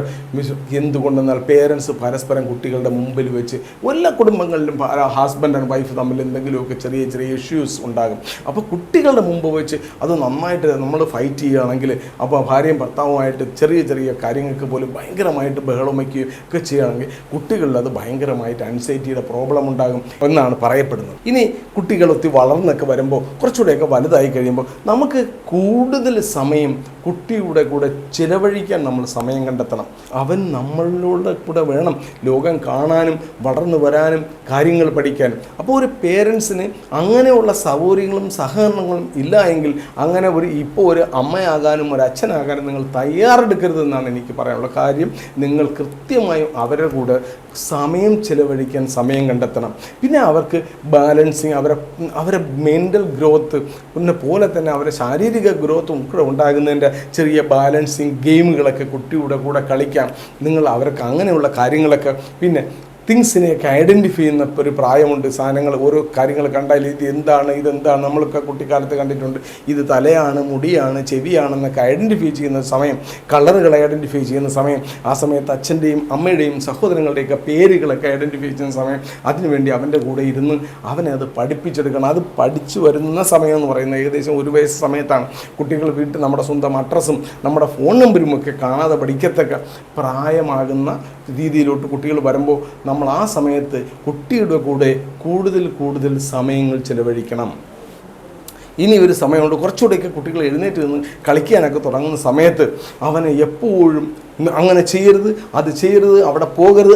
എന്തുകൊണ്ടെന്നാൽ പേരൻസ് പരസ്പരം കുട്ടികളുടെ മുമ്പിൽ വെച്ച് എല്ലാ കുടുംബങ്ങളിലും ഹസ്ബൻഡ് ആൻഡ് വൈഫ് തമ്മിൽ എന്തെങ്കിലുമൊക്കെ ചെറിയ ചെറിയ ഇഷ്യൂസ് ഉണ്ടാകും. അപ്പോൾ കുട്ടികളുടെ മുമ്പ് വെച്ച് അത് നന്നായിട്ട് നമ്മൾ ഫൈറ്റ് ചെയ്യുകയാണെങ്കിൽ, അപ്പോൾ ഭാര്യയും ഭർത്താവുമായിട്ട് ചെറിയ ചെറിയ കാര്യങ്ങൾക്ക് പോലും ഭയങ്കരമായിട്ട് ബഹളം വയ്ക്കുകയും ഒക്കെ ചെയ്യുകയാണെങ്കിൽ കുട്ടികളിൽ അത് ഭയങ്കരമായിട്ട് ആൻസൈറ്റിയുടെ പ്രോബ്ലം ഉണ്ടാകും എന്നാണ് പറയപ്പെടുന്നത്. ഇനി കുട്ടികൾ ഒത്തിരി വളർന്നൊക്കെ വരുമ്പോൾ കുറച്ചുകൂടെയൊക്കെ വലുതായി കഴിയുമ്പോൾ നമുക്ക് കൂടുതൽ സമയം കുട്ടിയുടെ കൂടെ ചിലവഴിക്കാൻ നമ്മൾ സമയം കണ്ടെത്തണം. അവൻ നമ്മളുടെ കൂടെ വേണം ലോകം കാണാനും വളർന്നു വരാനും കാര്യങ്ങൾ പഠിക്കാനും. അപ്പോൾ ഒരു പേരൻസിന് അങ്ങനെയുള്ള സൗകര്യങ്ങളും സഹകരണങ്ങളും ഇല്ല എങ്കിൽ അങ്ങനെ ഇപ്പോൾ ഒരു അമ്മയാകാനും ഒരു അച്ഛനാകാനും നിങ്ങൾ തയ്യാറെടുക്കരുതെന്നാണ് എനിക്ക് പറയാനുള്ള കാര്യം. നിങ്ങൾ കൃത്യമായും അവരുടെ കൂടെ സമയം ചിലവഴിക്കാൻ സമയം കണ്ടെത്തണം. പിന്നെ അവർക്ക് ബാലൻസിങ്, അവരെ മെൻ്റൽ ഗ്രോത്ത് പോലെ തന്നെ അവരെ ശാരീരിക ഗ്രോത്തും കൂടെ ഉണ്ടാകുന്നതിൻ്റെ ചെറിയ ബാലൻസിങ് ഗെയിമുകളൊക്കെ കുട്ടിയുടെ കൂടെ കളിക്കാം. നിങ്ങൾ അവർക്ക് അങ്ങനെയുള്ള കാര്യങ്ങളൊക്കെ, പിന്നെ തിങ്സിനെയൊക്കെ ഐഡൻറ്റിഫൈ ചെയ്യുന്ന ഒരു പ്രായമുണ്ട്. സാധനങ്ങൾ ഓരോ കാര്യങ്ങൾ കണ്ടാൽ ഇതെന്താണ് നമ്മളൊക്കെ കുട്ടിക്കാലത്ത് കണ്ടിട്ടുണ്ട്. ഇത് തലയാണ്, മുടിയാണ്, ചെവിയാണെന്നൊക്കെ ഐഡൻറ്റിഫൈ ചെയ്യുന്ന സമയം, കളറുകൾ ഐഡൻറ്റിഫൈ ചെയ്യുന്ന സമയം, ആ സമയത്ത് അച്ഛൻ്റെയും അമ്മയുടെയും സഹോദരങ്ങളുടെയൊക്കെ പേരുകളൊക്കെ ഐഡൻറ്റിഫൈ ചെയ്യുന്ന സമയം, അതിനുവേണ്ടി അവൻ്റെ കൂടെ ഇരുന്ന് അവനെ അത് പഠിപ്പിച്ചെടുക്കണം. അത് പഠിച്ചു വരുന്ന സമയം എന്ന് പറയുന്നത് ഏകദേശം 1 വയസ്സ് സമയത്താണ്. കുട്ടികൾ വീട്ടിൽ നമ്മുടെ സ്വന്തം അഡ്രസ്സും നമ്മുടെ ഫോൺ നമ്പരും ഒക്കെ കാണാതെ പഠിക്കത്തക്ക പ്രായമാകുന്ന രീതിയിലോട്ട് കുട്ടികൾ വരുമ്പോൾ നമ്മൾ ആ സമയത്ത് കുട്ടിയുടെ കൂടെ കൂടുതൽ സമയങ്ങൾ ചിലവഴിക്കണം. ഇനി ഒരു സമയമുണ്ട്, കുറച്ചുകൂടെയൊക്കെ കുട്ടികൾ എഴുന്നേറ്റ് നിന്ന് കളിക്കാനൊക്കെ തുടങ്ങുന്ന സമയത്ത് അവനെ എപ്പോഴും അങ്ങനെ ചെയ്യരുത്, അത് ചെയ്യരുത്, അവിടെ പോകരുത്,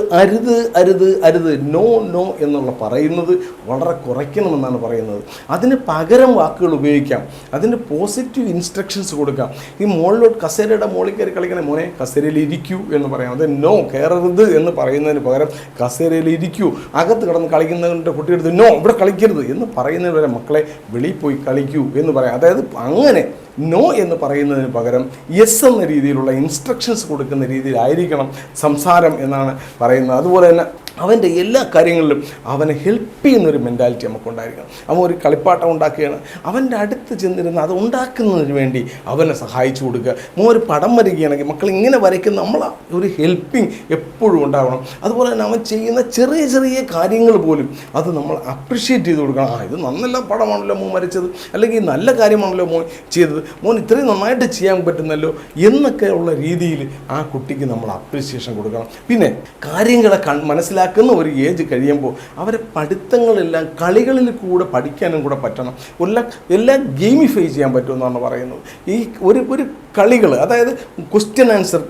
അരുത്, നോ എന്നുള്ള പറയുന്നത് വളരെ കുറയ്ക്കണമെന്നാണ് പറയുന്നത്. അതിന് പകരം വാക്കുകൾ ഉപയോഗിക്കാം, അതിന് പോസിറ്റീവ് ഇൻസ്ട്രക്ഷൻസ് കൊടുക്കാം. ഈ മുകളിലോട്ട് കസേരയുടെ മുകളിൽ കയറി കളിക്കണേ, മോനെ കസേരയിൽ ഇരിക്കൂ എന്ന് പറയാം. അത് നോ, കയറരുത് എന്ന് പറയുന്നതിന് പകരം കസേരയിൽ ഇരിക്കൂ. അകത്ത് കിടന്ന് കളിക്കുന്നതിൻ്റെ കുട്ടിയെടുത്ത് നോ ഇവിടെ കളിക്കരുത് എന്ന് പറയുന്നതിന് വരെ മക്കളെ വെളിയിൽ പോയി കളിക്കൂ എന്ന് പറയാം. അതായത് അങ്ങനെ നോ എന്ന് പറയുന്നതിന് പകരം യെസ് എന്ന രീതിയിലുള്ള ഇൻസ്ട്രക്ഷൻസ് കൊടുക്കുന്ന രീതിയിലായിരിക്കണം സംസാരം എന്നാണ് പറയുന്നത്. അതുപോലെ തന്നെ അവൻ്റെ എല്ലാ കാര്യങ്ങളിലും അവനെ ഹെൽപ്പ് ചെയ്യുന്നൊരു മെൻറ്റാലിറ്റി നമുക്കുണ്ടായിരിക്കണം. അവൻ ഒരു കളിപ്പാട്ടം ഉണ്ടാക്കുകയാണ്, അവൻ്റെ അടുത്ത് ചെന്നിരുന്ന് അത് ഉണ്ടാക്കുന്നതിന് വേണ്ടി അവനെ സഹായിച്ചു കൊടുക്കുക. ഒരു പടം വരയ്ക്കുകയാണെങ്കിൽ മക്കൾ ഇങ്ങനെ വരയ്ക്കുന്ന നമ്മൾ ഒരു ഹെൽപ്പിംഗ് എപ്പോഴും ഉണ്ടാവണം. അതുപോലെ തന്നെ അവൻ ചെയ്യുന്ന ചെറിയ ചെറിയ കാര്യങ്ങൾ പോലും അത് നമ്മൾ അപ്രിഷ്യേറ്റ് ചെയ്ത് കൊടുക്കണം. ഇത് നല്ല പടമാണല്ലോ മോൻ വരച്ചത്, അല്ലെങ്കിൽ നല്ല കാര്യമാണല്ലോ മോൻ ചെയ്തത്, മോൻ ഇത്രയും നന്നായിട്ട് ചെയ്യാൻ പറ്റുന്നല്ലോ എന്നൊക്കെ ഉള്ള രീതിയിൽ ആ കുട്ടിക്ക് നമ്മൾ അപ്രിസിയേഷൻ കൊടുക്കണം. പിന്നെ കാര്യങ്ങളെ മനസ്സിലാക്കുന്ന ഒരു ഏജ് കഴിയുമ്പോൾ അവരെ പഠിത്തങ്ങളെല്ലാം കളികളിൽ കൂടെ പഠിക്കാനും കൂടെ പറ്റണം. എല്ലാം ഗെയിമിഫൈ ചെയ്യാൻ പറ്റുമെന്നാണ് പറയുന്നത്. ഈ ഒരു കളികൾ, അതായത് ക്വസ്റ്റ്യൻ ആൻസർ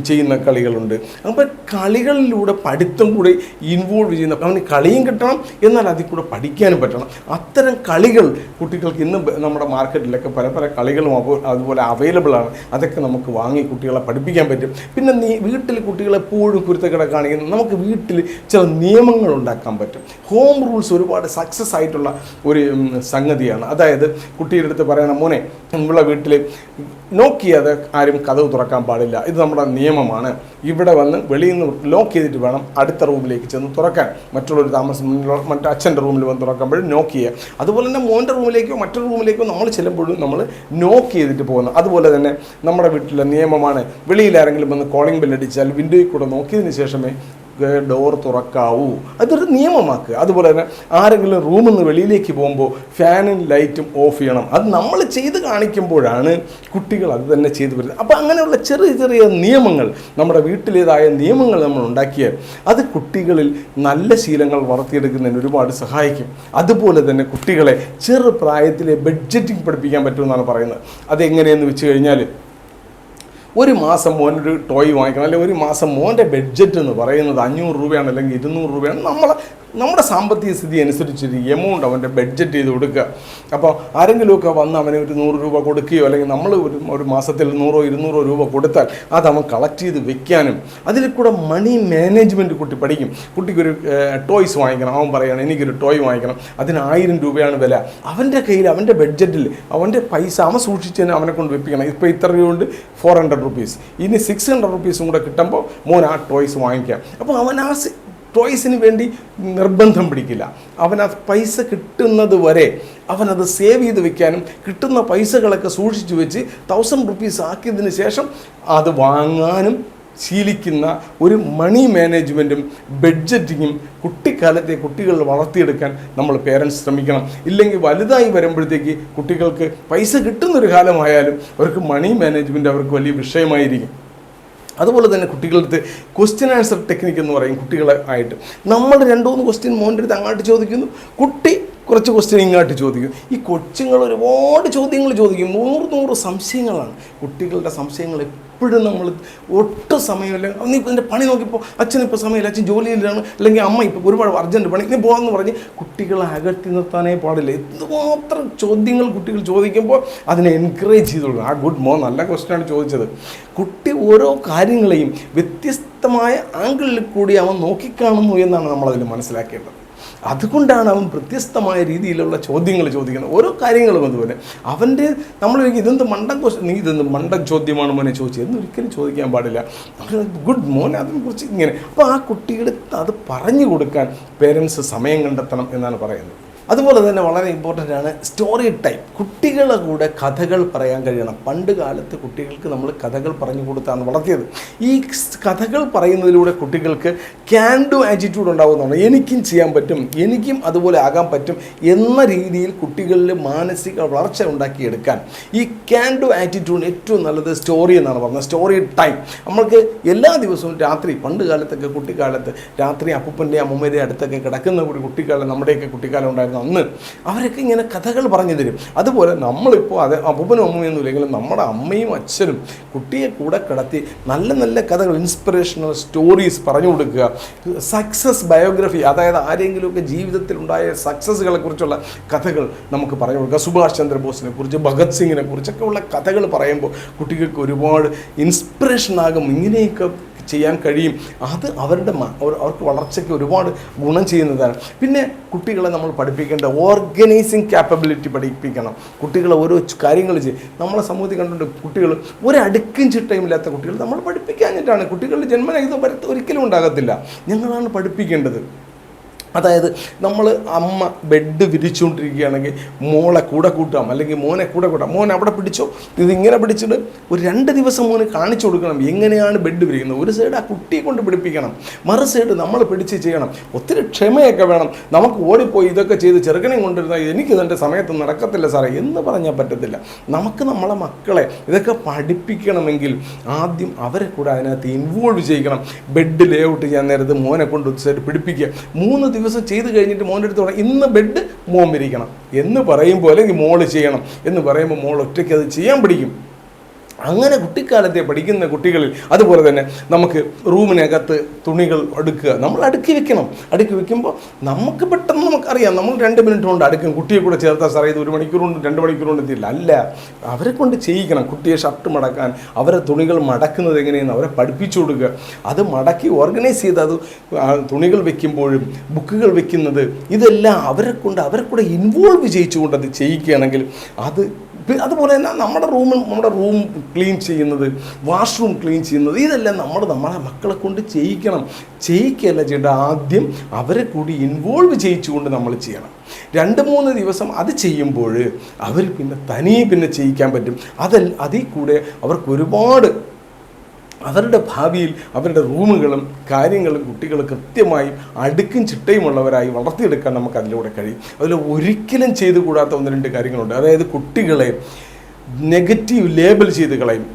ചെയ്യുന്ന കളികളുണ്ട്. അപ്പോൾ കളികളിലൂടെ പഠിത്തം കൂടെ ഇൻവോൾവ് ചെയ്യുന്ന, അവന് കളിയും കിട്ടണം എന്നാൽ അതിൽ കൂടെ പഠിക്കാനും പറ്റണം. അത്തരം കളികൾ കുട്ടികൾക്ക് ഇന്ന് നമ്മുടെ മാർക്കറ്റിലൊക്കെ പല കളികളും അതുപോലെ അവൈലബിൾ ആണ്. അതൊക്കെ നമുക്ക് വാങ്ങി കുട്ടികളെ പഠിപ്പിക്കാൻ പറ്റും. പിന്നെ വീട്ടിൽ കുട്ടികളെപ്പോഴും കുരുത്തക്കേട് കാണിക്കുന്നത്, നമുക്ക് വീട്ടിൽ ചില നിയമങ്ങൾ ഉണ്ടാക്കാൻ പറ്റും. ഹോം റൂൾസ് ഒരുപാട് സക്സസ് ആയിട്ടുള്ള ഒരു സംഗതിയാണ്. അതായത് കുട്ടിയുടെ അടുത്ത് പറയണം, മോനെ നമ്മളെ വീട്ടിൽ ലോക്ക് ചെയ്യാതെ ആരും കതവ് തുറക്കാൻ പാടില്ല, ഇത് നമ്മുടെ നിയമമാണ്. ഇവിടെ വന്ന് വെളിയിൽ നിന്ന് ലോക്ക് ചെയ്തിട്ട് വേണം അടുത്ത റൂമിലേക്ക് ചെന്ന് തുറക്കാൻ. മറ്റുള്ളൊരു മറ്റേ അച്ഛൻ്റെ റൂമിൽ വന്ന് തുറക്കുമ്പോഴും നോക്ക് ചെയ്യുക. അതുപോലെ തന്നെ മോൻ്റെ റൂമിലേക്കോ മറ്റൊരു റൂമിലേക്കോ നമ്മൾ ചെല്ലുമ്പോഴും നമ്മൾ നോക്ക് ചെയ്തിട്ട് പോകുന്നു. അതുപോലെ തന്നെ നമ്മുടെ വീട്ടിലെ നിയമമാണ്, വെളിയിൽ ആരെങ്കിലും വന്ന് കോളിംഗ് ബെല്ലടിച്ചാൽ വിൻഡോയിൽ കൂടെ നോക്കിയതിന് ശേഷമേ ഡോർ തുറക്കാവൂ. അതൊരു നിയമമാക്കുക. അതുപോലെ തന്നെ ആരെങ്കിലും റൂമിൽ നിന്ന് വെളിയിലേക്ക് പോകുമ്പോൾ ഫാനും ലൈറ്റും ഓഫ് ചെയ്യണം. അത് നമ്മൾ ചെയ്ത് കാണിക്കുമ്പോഴാണ് കുട്ടികൾ അത് തന്നെ ചെയ്തു വരുന്നത്. അപ്പോൾ അങ്ങനെയുള്ള ചെറിയ ചെറിയ നിയമങ്ങൾ, നമ്മുടെ വീട്ടിലേതായ നിയമങ്ങൾ നമ്മൾ ഉണ്ടാക്കിയാൽ അത് കുട്ടികളിൽ നല്ല ശീലങ്ങൾ വളർത്തിയെടുക്കുന്നതിന് ഒരുപാട് സഹായിക്കും. അതുപോലെ തന്നെ കുട്ടികളെ ചെറുപ്രായത്തിലെ ബഡ്ജറ്റിംഗ് പഠിപ്പിക്കാൻ പറ്റുമെന്നാണ് പറയുന്നത്. അതെങ്ങനെയെന്ന് വെച്ച് കഴിഞ്ഞാൽ, ഒരു മാസം മോനൊരു ടോയ് വാങ്ങിക്കണം, അല്ലെങ്കിൽ ഒരു മാസം മോൻ്റെ ബഡ്ജറ്റ് എന്ന് പറയുന്നത് 500 രൂപയാണ് അല്ലെങ്കിൽ 200 രൂപയാണ്. നമ്മുടെ സാമ്പത്തിക സ്ഥിതി അനുസരിച്ചൊരു എമൗണ്ട് അവൻ്റെ ബഡ്ജറ്റ് ചെയ്ത് കൊടുക്കുക. അപ്പോൾ ആരെങ്കിലുമൊക്കെ വന്ന് അവന് ഒരു 100 രൂപ കൊടുക്കുകയോ അല്ലെങ്കിൽ നമ്മൾ ഒരു മാസത്തിൽ 100-200 രൂപ കൊടുത്താൽ അത് അവൻ കളക്ട് ചെയ്ത് വെക്കാനും, അതിൽ കൂടെ മണി മാനേജ്മെൻറ്റ് കുട്ടി പഠിക്കും. കുട്ടിക്കൊരു ടോയ്സ് വാങ്ങിക്കണം, അവൻ പറയുകയാണ് എനിക്കൊരു ടോയ് വാങ്ങിക്കണം, അതിന് 1000 രൂപയാണ് വില. അവൻ്റെ കയ്യിൽ അവൻ്റെ ബഡ്ജറ്റിൽ അവൻ്റെ പൈസ അവൻ സൂക്ഷിച്ചതിന് അവനെ കൊണ്ട് വെപ്പിക്കണം. ഇപ്പോൾ ഇത്ര രൂപയുണ്ട് 400 റുപ്പീസ്, ഇനി 600 റുപ്പീസും കൂടെ കിട്ടുമ്പോൾ മോൻ ആ ടോയ്സ് വാങ്ങിക്കാം. അപ്പോൾ അവൻ ആ ടോയ്സിന് വേണ്ടി നിർബന്ധം പിടിക്കില്ല. അവൻ ആ പൈസ കിട്ടുന്നത് വരെ അവനത് സേവ് ചെയ്ത് വെക്കാനും കിട്ടുന്ന പൈസകളൊക്കെ സൂക്ഷിച്ചു വെച്ച് 1000 റുപ്പീസ് ആക്കിയതിന് ശേഷം അത് വാങ്ങാനും ശീലിക്കുന്ന ഒരു മണി മാനേജ്മെൻറ്റും ബഡ്ജറ്റിങ്ങും കുട്ടിക്കാലത്തെ കുട്ടികൾ വളർത്തിയെടുക്കാൻ നമ്മൾ പേരൻസ് ശ്രമിക്കണം. ഇല്ലെങ്കിൽ വലുതായി വരുമ്പോഴത്തേക്ക് കുട്ടികൾക്ക് പൈസ കിട്ടുന്നൊരു കാലമായാലും അവർക്ക് മണി മാനേജ്മെൻറ്റ് അവർക്ക് വലിയ വിഷയമായിരിക്കും. അതുപോലെ തന്നെ കുട്ടികളുടെ അടുത്ത് ക്വസ്റ്റ്യൻ ആൻസർ ടെക്നിക്ക് എന്ന് പറയും. കുട്ടികളെ ആയിട്ട് നമ്മൾ 2-3 ക്വസ്റ്റ്യൻ മോൻ്റെ അടുത്ത് അങ്ങോട്ട് ചോദിക്കുന്നു, കുട്ടി കുറച്ച് ക്വസ്റ്റ്യൻ ഇങ്ങോട്ട് ചോദിക്കും. ഈ കൊച്ചുങ്ങൾ ഒരുപാട് ചോദ്യങ്ങൾ ചോദിക്കും, 100 സംശയങ്ങളാണ്. കുട്ടികളുടെ സംശയങ്ങൾ എപ്പോഴും നമ്മൾ ഒട്ടും സമയമില്ല, നീ ഇപ്പോൾ എൻ്റെ പണി നോക്കിപ്പോൾ അച്ഛനിപ്പോൾ സമയമില്ല, അച്ഛൻ ജോലിയിലാണ്, അല്ലെങ്കിൽ അമ്മ ഇപ്പോൾ ഒരുപാട് അർജൻറ്റ് പണി, നീ പോകാമെന്ന് പറഞ്ഞ് കുട്ടികളെ അകറ്റി നിർത്താനേ പാടില്ല. എന്തുമാത്രം ചോദ്യങ്ങൾ കുട്ടികൾ ചോദിക്കുമ്പോൾ അതിനെ എൻകറേജ് ചെയ്ത് കൊടുക്കണം. ആ ഗുഡ് മോൻ, നല്ല ക്വസ്റ്റ്യനാണ് ചോദിച്ചത്. കുട്ടി ഓരോ കാര്യങ്ങളെയും വ്യത്യസ്തമായ ആംഗിളിൽ കൂടി അവൻ നോക്കിക്കാണുന്നു എന്നാണ് നമ്മളതിൽ മനസ്സിലാക്കേണ്ടത്. അതുകൊണ്ടാണ് അവൻ വ്യത്യസ്തമായ രീതിയിലുള്ള ചോദ്യങ്ങൾ ചോദിക്കുന്നത്. ഓരോ കാര്യങ്ങളും അതുപോലെ അവൻ്റെ നമ്മളൊരിക്കലും ഇതെന്ത് മണ്ടൻ ക്വസ്റ്റ്യൻ, നീ ഇതെന്ത് മണ്ടൻ ചോദ്യമാണ് മോനെ ചോദിച്ചത് എന്നൊരിക്കലും ചോദിക്കാൻ പാടില്ല. ഗുഡ് മോൻ അതിനെക്കുറിച്ച് ഇങ്ങനെ. അപ്പോൾ ആ കുട്ടിയുടെ അത് പറഞ്ഞു കൊടുക്കാൻ പേരൻസ് സമയം കണ്ടെത്തണം എന്നാണ് പറയുന്നത്. അതുപോലെ തന്നെ വളരെ ഇമ്പോർട്ടൻ്റ് ആണ് സ്റ്റോറി ടൈം. കുട്ടികളുടെ കൂടെ കഥകൾ പറയാൻ കഴിയണം. പണ്ട് കാലത്ത് കുട്ടികൾക്ക് നമ്മൾ കഥകൾ പറഞ്ഞു കൊടുത്താണ് വളർത്തിയത്. ഈ കഥകൾ പറയുന്നതിലൂടെ കുട്ടികൾക്ക് ക്യാൻ ഡു ആറ്റിറ്റ്യൂഡ് ഉണ്ടാകുന്നതാണ്. എനിക്കും ചെയ്യാൻ പറ്റും, എനിക്കും അതുപോലെ ആകാൻ പറ്റും എന്ന രീതിയിൽ കുട്ടികളിൽ മാനസിക വളർച്ച ഉണ്ടാക്കിയെടുക്കാൻ ഈ ക്യാൻ ഡു ആറ്റിറ്റ്യൂഡ് ഏറ്റവും നല്ലത് സ്റ്റോറി എന്നാണ് പറഞ്ഞത്. സ്റ്റോറി ടൈം നമ്മൾക്ക് എല്ലാ ദിവസവും രാത്രി, പണ്ട് കാലത്തൊക്കെ കുട്ടിക്കാലത്ത് രാത്രി അപ്പൂപ്പൻ്റെ അമ്മൂമ്മയുടെ അടുത്തൊക്കെ കിടക്കുന്ന ഒരു കുട്ടിക്കാലം, നമ്മുടെയൊക്കെ കുട്ടിക്കാലം ഉണ്ടായിരുന്നു. അന്ന് അവരൊക്കെ ഇങ്ങനെ കഥകൾ പറഞ്ഞു തരും. അതുപോലെ നമ്മളിപ്പോൾ അത് അപ്പൂപ്പനും അമ്മയൊന്നും ഇല്ലെങ്കിലും നമ്മുടെ അമ്മയും അച്ഛനും കുട്ടിയെ കൂടെ കിടത്തി നല്ല നല്ല കഥകൾ, ഇൻസ്പിറേഷണൽ സ്റ്റോറീസ് പറഞ്ഞു കൊടുക്കുക. സക്സസ് ബയോഗ്രഫി, അതായത് ആരെങ്കിലുമൊക്കെ ജീവിതത്തിൽ ഉണ്ടായ സക്സസ്സുകളെ കുറിച്ചുള്ള കഥകൾ നമുക്ക് പറഞ്ഞു കൊടുക്കുക. സുഭാഷ് ചന്ദ്രബോസിനെ കുറിച്ച്, ഭഗത് സിംഗിനെ കുറിച്ചൊക്കെ ഉള്ള കഥകൾ പറയുമ്പോൾ കുട്ടികൾക്ക് ഒരുപാട് ഇൻസ്പിറേഷനാകും. ഇങ്ങനെയൊക്കെ ചെയ്യാൻ കഴിയും. അത് അവർക്ക് വളർച്ചയ്ക്ക് ഒരുപാട് ഗുണം ചെയ്യുന്നതാണ്. പിന്നെ കുട്ടികളെ നമ്മൾ പഠിപ്പിക്കേണ്ട ഓർഗനൈസിങ് ക്യാപ്പബിലിറ്റി പഠിപ്പിക്കണം. കുട്ടികളെ ഓരോ കാര്യങ്ങൾ ചെയ്യും. നമ്മളെ സമൂഹത്തിൽ കണ്ടിട്ടുണ്ട് കുട്ടികൾ ഒരു അടുക്കും ചിട്ടയുമില്ലാത്ത കുട്ടികൾ നമ്മൾ പഠിപ്പിക്കാഞ്ഞിട്ടാണ്. കുട്ടികളുടെ ജന്മന ഇത് ഒരിക്കലും ഉണ്ടാകത്തില്ല. ഞങ്ങളാണ് പഠിപ്പിക്കേണ്ടത്. അതായത് നമ്മൾ അമ്മ ബെഡ് വിരിച്ചുകൊണ്ടിരിക്കുകയാണെങ്കിൽ മോളെ കൂടെ കൂട്ടാം, അല്ലെങ്കിൽ മോനെ കൂടെ കൂട്ടാം. മോൻ അവിടെ പിടിച്ചോ, ഇതിങ്ങനെ പിടിച്ചിട്ട് ഒരു 2 ദിവസം മോന് കാണിച്ചു കൊടുക്കണം എങ്ങനെയാണ് ബെഡ് വിരിക്കുന്നത്. ഒരു സൈഡ് ആ കുട്ടിയെ കൊണ്ട് പിടിപ്പിക്കണം, മറു സൈഡ് നമ്മൾ പിടിച്ച് ചെയ്യണം. ഒത്തിരി ക്ഷമയൊക്കെ വേണം. നമുക്ക് ഓടിപ്പോയി ഇതൊക്കെ ചെയ്ത് ചെറുക്കനെ കൊണ്ടിരുന്നാൽ എനിക്കിതെൻ്റെ സമയത്ത് നടക്കത്തില്ല സാറേ എന്ന് പറഞ്ഞാൽ പറ്റത്തില്ല. നമുക്ക് നമ്മളെ മക്കളെ ഇതൊക്കെ പഠിപ്പിക്കണമെങ്കിൽ ആദ്യം അവരെ കൂടെ അതിനകത്ത് ഇൻവോൾവ് ചെയ്യിക്കണം. ബെഡ് ലേ ഔട്ട് ചെയ്യാൻ നേരത്ത് മോനെ കൊണ്ട് ഒരു സൈഡ് പിടിപ്പിക്കുക. 3 ദിവസം ചെയ്ത് കഴിഞ്ഞിട്ട് മോൻ്റെ അടുത്ത് പറയാം ഇന്ന് ബെഡ് മോൻ വിരിക്കണം എന്ന് പറയുമ്പോൾ, അല്ലെങ്കിൽ മോള് ചെയ്യണം എന്ന് പറയുമ്പോൾ മോൾ ഒറ്റയ്ക്ക് അത് ചെയ്യാൻ പഠിക്കും. അങ്ങനെ കുട്ടിക്കാലത്തെ പഠിക്കുന്ന കുട്ടികളിൽ അതുപോലെ തന്നെ നമുക്ക് റൂമിനകത്ത് തുണികൾ അടുക്കുക, നമ്മൾ അടുക്കി വെക്കുമ്പോൾ നമുക്ക് പെട്ടെന്ന് നമുക്കറിയാം, നമ്മൾ 2 മിനിറ്റ് കൊണ്ട് അടുക്കും. കുട്ടിയെ കൂടെ ചേർത്താൽ സാറേ ഇത് 1 മണിക്കൂർ കൊണ്ട് 2 മണിക്കൂർ കൊണ്ട് എത്തിയില്ല. അല്ല, അവരെ കൊണ്ട് ചെയ്യിക്കണം. കുട്ടിയെ ഷർട്ട് മടക്കാൻ, അവരെ തുണികൾ മടക്കുന്നത് എങ്ങനെയെന്ന് അവരെ പഠിപ്പിച്ചു കൊടുക്കുക. അത് മടക്കി ഓർഗനൈസ് ചെയ്ത് അത് തുണികൾ വെക്കുമ്പോഴും ബുക്കുകൾ വെക്കുന്നത് ഇതെല്ലാം അവരെ കൂടെ ഇൻവോൾവ് ചെയ്യിച്ചുകൊണ്ട് അത് ചെയ്യിക്കുകയാണെങ്കിൽ അതുപോലെ തന്നെ നമ്മുടെ റൂം ക്ലീൻ ചെയ്യുന്നത്, വാഷ്റൂം ക്ലീൻ ചെയ്യുന്നത്, ഇതെല്ലാം നമ്മളെ മക്കളെ കൊണ്ട് ചെയ്യിക്കുകയല്ല ചെയ്യേണ്ടത്. ആദ്യം അവരെ കൂടി ഇൻവോൾവ് ചെയ്യിച്ചുകൊണ്ട് നമ്മൾ ചെയ്യണം. 2-3 ദിവസം അത് ചെയ്യുമ്പോൾ അവർ തനിയെ ചെയ്യിക്കാൻ പറ്റും. അതിൽ കൂടെ അവർക്ക് ഒരുപാട് അവരുടെ ഭാവിയിൽ അവരുടെ റൂമുകളും കാര്യങ്ങളും കുട്ടികൾ കൃത്യമായും അടുക്കും ചിട്ടയുമുള്ളവരായി വളർത്തിയെടുക്കാൻ നമുക്ക് അതിലൂടെ കഴിയും. അതിൽ ഒരിക്കലും ചെയ്തു കൂടാത്ത 1-2 കാര്യങ്ങളുണ്ട്. അതായത് കുട്ടികളെ നെഗറ്റീവ് ലേബൽ ചെയ്ത് കളയും.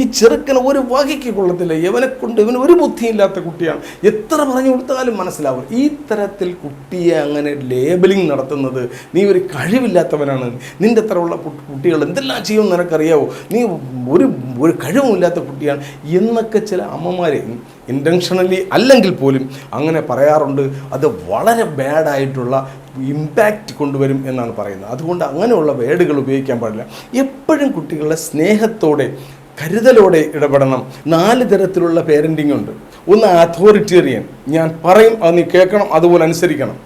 ഈ ചെറുക്കന് ഒരു വകയ്ക്ക് കൊള്ളത്തില്ല, ഇവന് ഒരു ബുദ്ധിയില്ലാത്ത കുട്ടിയാണ്, എത്ര പറഞ്ഞു കൊടുത്താലും മനസ്സിലാവും. ഈ തരത്തിൽ കുട്ടിയെ അങ്ങനെ ലേബലിംഗ് നടത്തുന്നത്, നീ ഒരു കഴിവില്ലാത്തവനാണ്, നിൻ്റെ അത്രയുള്ള കുട്ടികൾ എന്തെല്ലാം ചെയ്യുമെന്ന് നിനക്കറിയാവോ, നീ ഒരു കഴിവുമില്ലാത്ത കുട്ടിയാണ് എന്നൊക്കെ ചില അമ്മമാരെ ഇൻറ്റൻഷനലി അല്ലെങ്കിൽ പോലും അങ്ങനെ പറയാറുണ്ട്. അത് വളരെ ബാഡായിട്ടുള്ള ഇമ്പാക്റ്റ് കൊണ്ടുവരും എന്നാണ് പറയുന്നത്. അതുകൊണ്ട് അങ്ങനെയുള്ള വേർഡുകൾ ഉപയോഗിക്കാൻ പാടില്ല. എപ്പോഴും കുട്ടികളുടെ സ്നേഹത്തോടെ കരുതലോടെ ഇടപെടണം. 4 തരത്തിലുള്ള പേരൻറ്റിംഗ് ഉണ്ട്. ഒന്ന് അതോറിറ്റേറിയൻ, ഞാൻ പറയും അത് നീ കേൾക്കണം, അതുപോലെ അനുസരിക്കണം,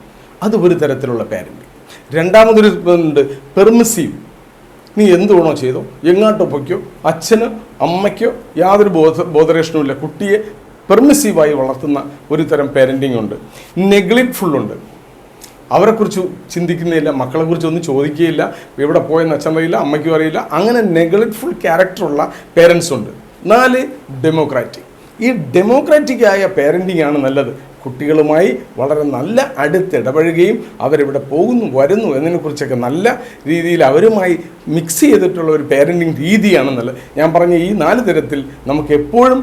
അത് ഒരു തരത്തിലുള്ള പേരൻറ്റിംഗ്. രണ്ടാമതൊരു ഉണ്ട് പെർമിസീവ്, നീ എന്ത് വേണോ ചെയ്തോ, എങ്ങാട്ടോ പൊയ്ക്കോ, അച്ഛനോ അമ്മയ്ക്കോ യാതൊരു ബോധറേഷനും ഇല്ല, കുട്ടിയെ പെർമിസീവായി വളർത്തുന്ന ഒരു തരം പേരൻറ്റിംഗ് ഉണ്ട്. നെഗ്ലിക്റ്റ്ഫുൾ ഉണ്ട്, അവരെക്കുറിച്ച് ചിന്തിക്കുന്നില്ല, മക്കളെക്കുറിച്ച് ഒന്നും ചോദിക്കുകയില്ല, എവിടെ പോയെന്ന് അച്ഛൻ അറിയില്ല, അമ്മയ്ക്കും അറിയില്ല. അങ്ങനെ നെഗ്ലിക്റ്റ്ഫുൾ ക്യാരക്ടറുള്ള പേരൻസ് ഉണ്ട്. 4 ഡെമോക്രാറ്റിക്. ഈ ഡെമോക്രാറ്റിക് ആയ പേരൻറ്റിംഗ് ആണ് നല്ലത്. കുട്ടികളുമായി വളരെ നല്ല അടുത്തിടപഴകുകയും അവരെവിടെ പോകുന്നു വരുന്നു എന്നതിനെക്കുറിച്ചൊക്കെ നല്ല രീതിയിൽ അവരുമായി മിക്സ് ചെയ്തിട്ടുള്ള ഒരു പേരൻറ്റിംഗ് രീതിയാണ് നല്ലത്. ഞാൻ പറഞ്ഞ ഈ 4 തരത്തിൽ നമുക്ക് എപ്പോഴും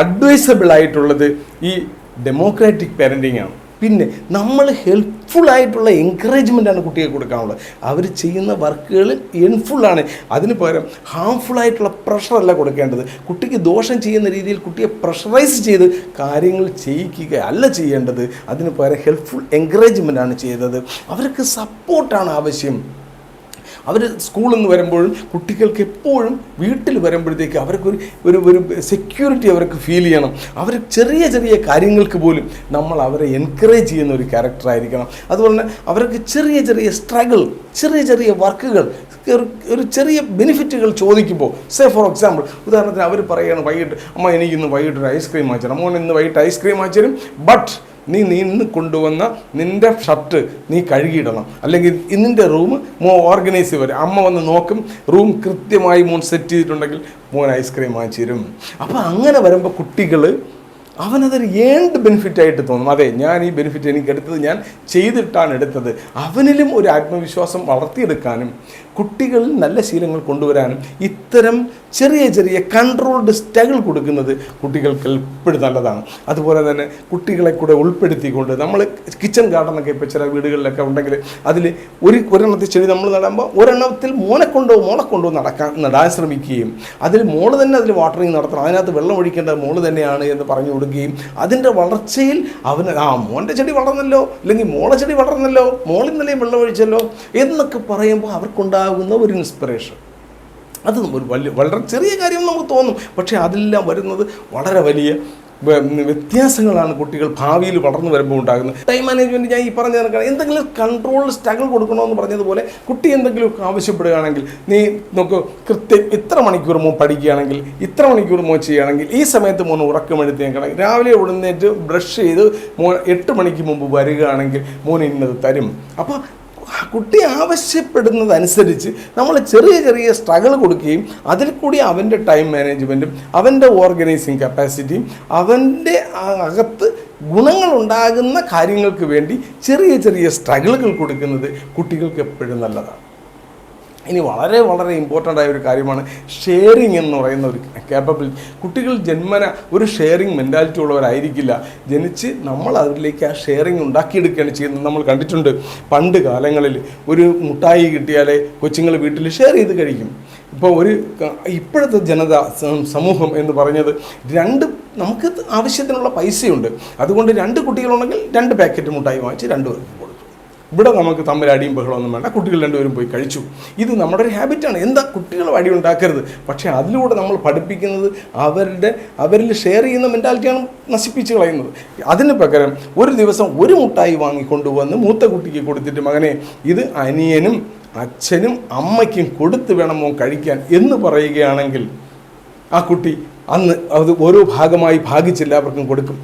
അഡ്വൈസബിൾ ആയിട്ടുള്ളത് ഈ ഡെമോക്രാറ്റിക് പേരൻറ്റിംഗ് ആണ്. പിന്നെ നമ്മൾ ഹെൽപ്ഫുള്ളായിട്ടുള്ള എൻകറേജ്മെൻറ്റാണ് കുട്ടിയെ കൊടുക്കാനുള്ളത്. അവർ ചെയ്യുന്ന വർക്കുകൾ ഹെൽപ്ഫുള്ളാണ്. അതിന് പകരം ഹാംഫുള്ളായിട്ടുള്ള പ്രഷറല്ല കൊടുക്കേണ്ടത്. കുട്ടിക്ക് ദോഷം ചെയ്യുന്ന രീതിയിൽ കുട്ടിയെ പ്രഷറൈസ് ചെയ്ത് കാര്യങ്ങൾ ചെയ്യിക്കുക അല്ല ചെയ്യേണ്ടത്. അതിന് പകരം ഹെൽപ്ഫുൾ എൻകറേജ്മെൻറ്റാണ് ചെയ്തത്. അവർക്ക് സപ്പോർട്ടാണ് ആവശ്യം. അവർ സ്കൂളിൽ നിന്ന് വരുമ്പോഴും കുട്ടികൾക്ക് എപ്പോഴും വീട്ടിൽ വരുമ്പോഴത്തേക്ക് അവർക്ക് ഒരു സെക്യൂരിറ്റി അവർക്ക് ഫീൽ ചെയ്യണം. അവർ ചെറിയ ചെറിയ കാര്യങ്ങൾക്ക് പോലും നമ്മൾ അവരെ എൻകറേജ് ചെയ്യുന്ന ഒരു ക്യാരക്ടറായിരിക്കണം. അതുപോലെ തന്നെ അവർക്ക് ചെറിയ ചെറിയ സ്ട്രഗിൾ, ചെറിയ ചെറിയ വർക്കുകൾ, ഒരു ചെറിയ ബെനിഫിറ്റുകൾ ചോദിക്കുമ്പോൾ, ഫോർ എക്സാമ്പിൾ ഉദാഹരണത്തിന് അവർ പറയുകയാണ്, വൈകിട്ട് അമ്മ എനിക്കിന്ന് വൈകിട്ട് ഒരു ഐസ്ക്രീം വാങ്ങിച്ചു തരാം, മോൻ ഇന്ന് വൈകിട്ട് ഐസ്ക്രീം വാങ്ങിച്ചു തരും, ബട്ട് നീ ഇന്ന് കൊണ്ടുവന്ന നിൻ്റെ ഷർട്ട് നീ കഴുകിയിടണം, അല്ലെങ്കിൽ നിൻ്റെ റൂം ഓർഗനൈസ് ചെയ്ത് വരും. അമ്മ വന്ന് നോക്കും, റൂം കൃത്യമായി മോൻ സെറ്റ് ചെയ്തിട്ടുണ്ടെങ്കിൽ മോൻ ഐസ്ക്രീം വാങ്ങിച്ചു തരും. അപ്പോൾ അങ്ങനെ വരുമ്പോൾ കുട്ടികൾ അവനതൊരു ഏൺഡ് ബെനിഫിറ്റായിട്ട് തോന്നും. അതെ, ഞാൻ ഈ ബെനിഫിറ്റ് എനിക്ക് എടുത്തത് ഞാൻ ചെയ്തിട്ടാണ് എടുത്തത്. അവനിലും ഒരു ആത്മവിശ്വാസം വളർത്തിയെടുക്കാനും കുട്ടികളിൽ നല്ല ശീലങ്ങൾ കൊണ്ടുവരാനും ഇത്തരം ചെറിയ ചെറിയ കൺട്രോൾഡ് സ്ട്രഗിൾ കൊടുക്കുന്നത് കുട്ടികൾക്ക് എപ്പോഴും നല്ലതാണ്. അതുപോലെ തന്നെ കുട്ടികളെ കൂടെ ഉൾപ്പെടുത്തിക്കൊണ്ട് നമ്മൾ കിച്ചൺ ഗാർഡനൊക്കെ ഇപ്പോൾ ചില വീടുകളിലൊക്കെ ഉണ്ടെങ്കിൽ അതിൽ ഒരെണ്ണത്തിൽ ചെടി നമ്മൾ നടുമ്പോൾ ഒരെണ്ണത്തിൽ മോളെ കൊണ്ടോ നടാൻ ശ്രമിക്കുകയും അതിൽ മോള് തന്നെ അതിൽ വാട്ടറിങ് നടത്തണം, അതിനകത്ത് വെള്ളം ഒഴിക്കേണ്ടത് മോള് തന്നെയാണ് എന്ന് പറഞ്ഞു കൊടുക്കുകയും അതിൻ്റെ വളർച്ചയിൽ അവന് മോൻ്റെ ചെടി വളർന്നല്ലോ, അല്ലെങ്കിൽ മോളെ ചെടി വളർന്നല്ലോ, മോളിൽ നിലയും വെള്ളം ഒഴിച്ചല്ലോ എന്നൊക്കെ പറയുമ്പോൾ അവർക്കുണ്ടാകുന്ന ഒരു ഇൻസ്പിറേഷൻ, അത് വളരെ ചെറിയ കാര്യം നമുക്ക് തോന്നും, പക്ഷേ അതെല്ലാം വരുന്നത് വളരെ വലിയ വ്യത്യാസങ്ങളാണ് കുട്ടികൾ ഭാവിയിൽ വളർന്നു വരുമ്പോൾ ഉണ്ടാകുന്നത്. ടൈം മാനേജ്മെൻറ്റ് ഞാൻ ഈ പറഞ്ഞ എന്തെങ്കിലും കൺട്രോൾ സ്ട്രഗിൾ കൊടുക്കണമെന്ന് പറഞ്ഞതുപോലെ കുട്ടി എന്തെങ്കിലും ആവശ്യപ്പെടുകയാണെങ്കിൽ നീ നോക്ക്, കൃത്യം ഇത്ര മണിക്കൂർ മോൻ പഠിക്കുകയാണെങ്കിൽ, ഇത്ര മണിക്കൂർ മോൻ ചെയ്യുകയാണെങ്കിൽ, ഈ സമയത്ത് മോൻ ഉറക്കമെടുത്ത് ഞങ്ങൾക്ക് രാവിലെ ഉടനേറ്റ് ബ്രഷ് ചെയ്ത് മോൻ 8 മണിക്ക് മുമ്പ് വരികയാണെങ്കിൽ മോൻ ഇന്നത് തരും. അപ്പോൾ കുട്ടി ആവശ്യപ്പെടുന്നതനുസരിച്ച് നമ്മൾ ചെറിയ ചെറിയ സ്ട്രഗിൾ കൊടുക്കുകയും അതിൽ കൂടി അവൻ്റെ ടൈം മാനേജ്മെൻറ്റും അവൻ്റെ ഓർഗനൈസിങ് കപ്പാസിറ്റിയും അവൻ്റെ അകത്ത് ഗുണങ്ങളുണ്ടാകുന്ന കാര്യങ്ങൾക്ക് വേണ്ടി ചെറിയ ചെറിയ സ്ട്രഗിളുകൾ കൊടുക്കുന്നത് കുട്ടികൾക്ക് എപ്പോഴും നല്ലതാണ്. ഇനി വളരെ വളരെ ഇമ്പോർട്ടൻ്റ് ആയ ഒരു കാര്യമാണ് ഷെയറിങ് എന്ന് പറയുന്ന ഒരു കേപ്പബിലിറ്റി. കുട്ടികൾ ജന്മന ഒരു ഷെയറിങ് മെൻറ്റാലിറ്റി ഉള്ളവരായിരിക്കില്ല. ജനിച്ച് നമ്മൾ അതിലേക്ക് ആ ഷെയറിങ് ഉണ്ടാക്കിയെടുക്കുകയാണ് ചെയ്യുന്നത്. നമ്മൾ കണ്ടിട്ടുണ്ട് പണ്ട് കാലങ്ങളിൽ ഒരു മുട്ടായി കിട്ടിയാലേ കൊച്ചുങ്ങൾ വീട്ടിൽ ഷെയർ ചെയ്ത് കഴിക്കും. ഇപ്പോൾ ഇപ്പോഴത്തെ സമൂഹം എന്ന് പറഞ്ഞത് നമുക്ക് ആവശ്യത്തിനുള്ള പൈസയുണ്ട്, അതുകൊണ്ട് 2 കുട്ടികളുണ്ടെങ്കിൽ 2 പാക്കറ്റ് മുട്ടായി വാങ്ങിച്ച് 2 പേർക്ക് കൊടുത്തു. ഇവിടെ നമുക്ക് തമ്മിൽ അടിയും ബഹളമൊന്നും വേണ്ട, കുട്ടികൾ 2 പേരും പോയി കഴിച്ചു. ഇത് നമ്മുടെ ഒരു ഹാബിറ്റാണ്. എന്താ കുട്ടികൾ അടി ഉണ്ടാക്കരുത്, പക്ഷേ അതിലൂടെ നമ്മൾ പഠിപ്പിക്കുന്നത് അവരിൽ ഷെയർ ചെയ്യുന്ന മെൻറ്റാലിറ്റിയാണ് നശിപ്പിച്ച് കളയുന്നത്. അതിന് പകരം ഒരു ദിവസം 1 മുട്ടായി വാങ്ങിക്കൊണ്ടുവന്ന് മൂത്ത കുട്ടിക്ക് കൊടുത്തിട്ട്, മകനെ ഇത് അനിയനും അച്ഛനും അമ്മയ്ക്കും കൊടുത്ത് വേണമോ കഴിക്കാൻ എന്ന് പറയുകയാണെങ്കിൽ ആ കുട്ടി അന്ന് അത് ഓരോ ഭാഗമായി ഭാഗിച്ച് എല്ലാവർക്കും കൊടുക്കും.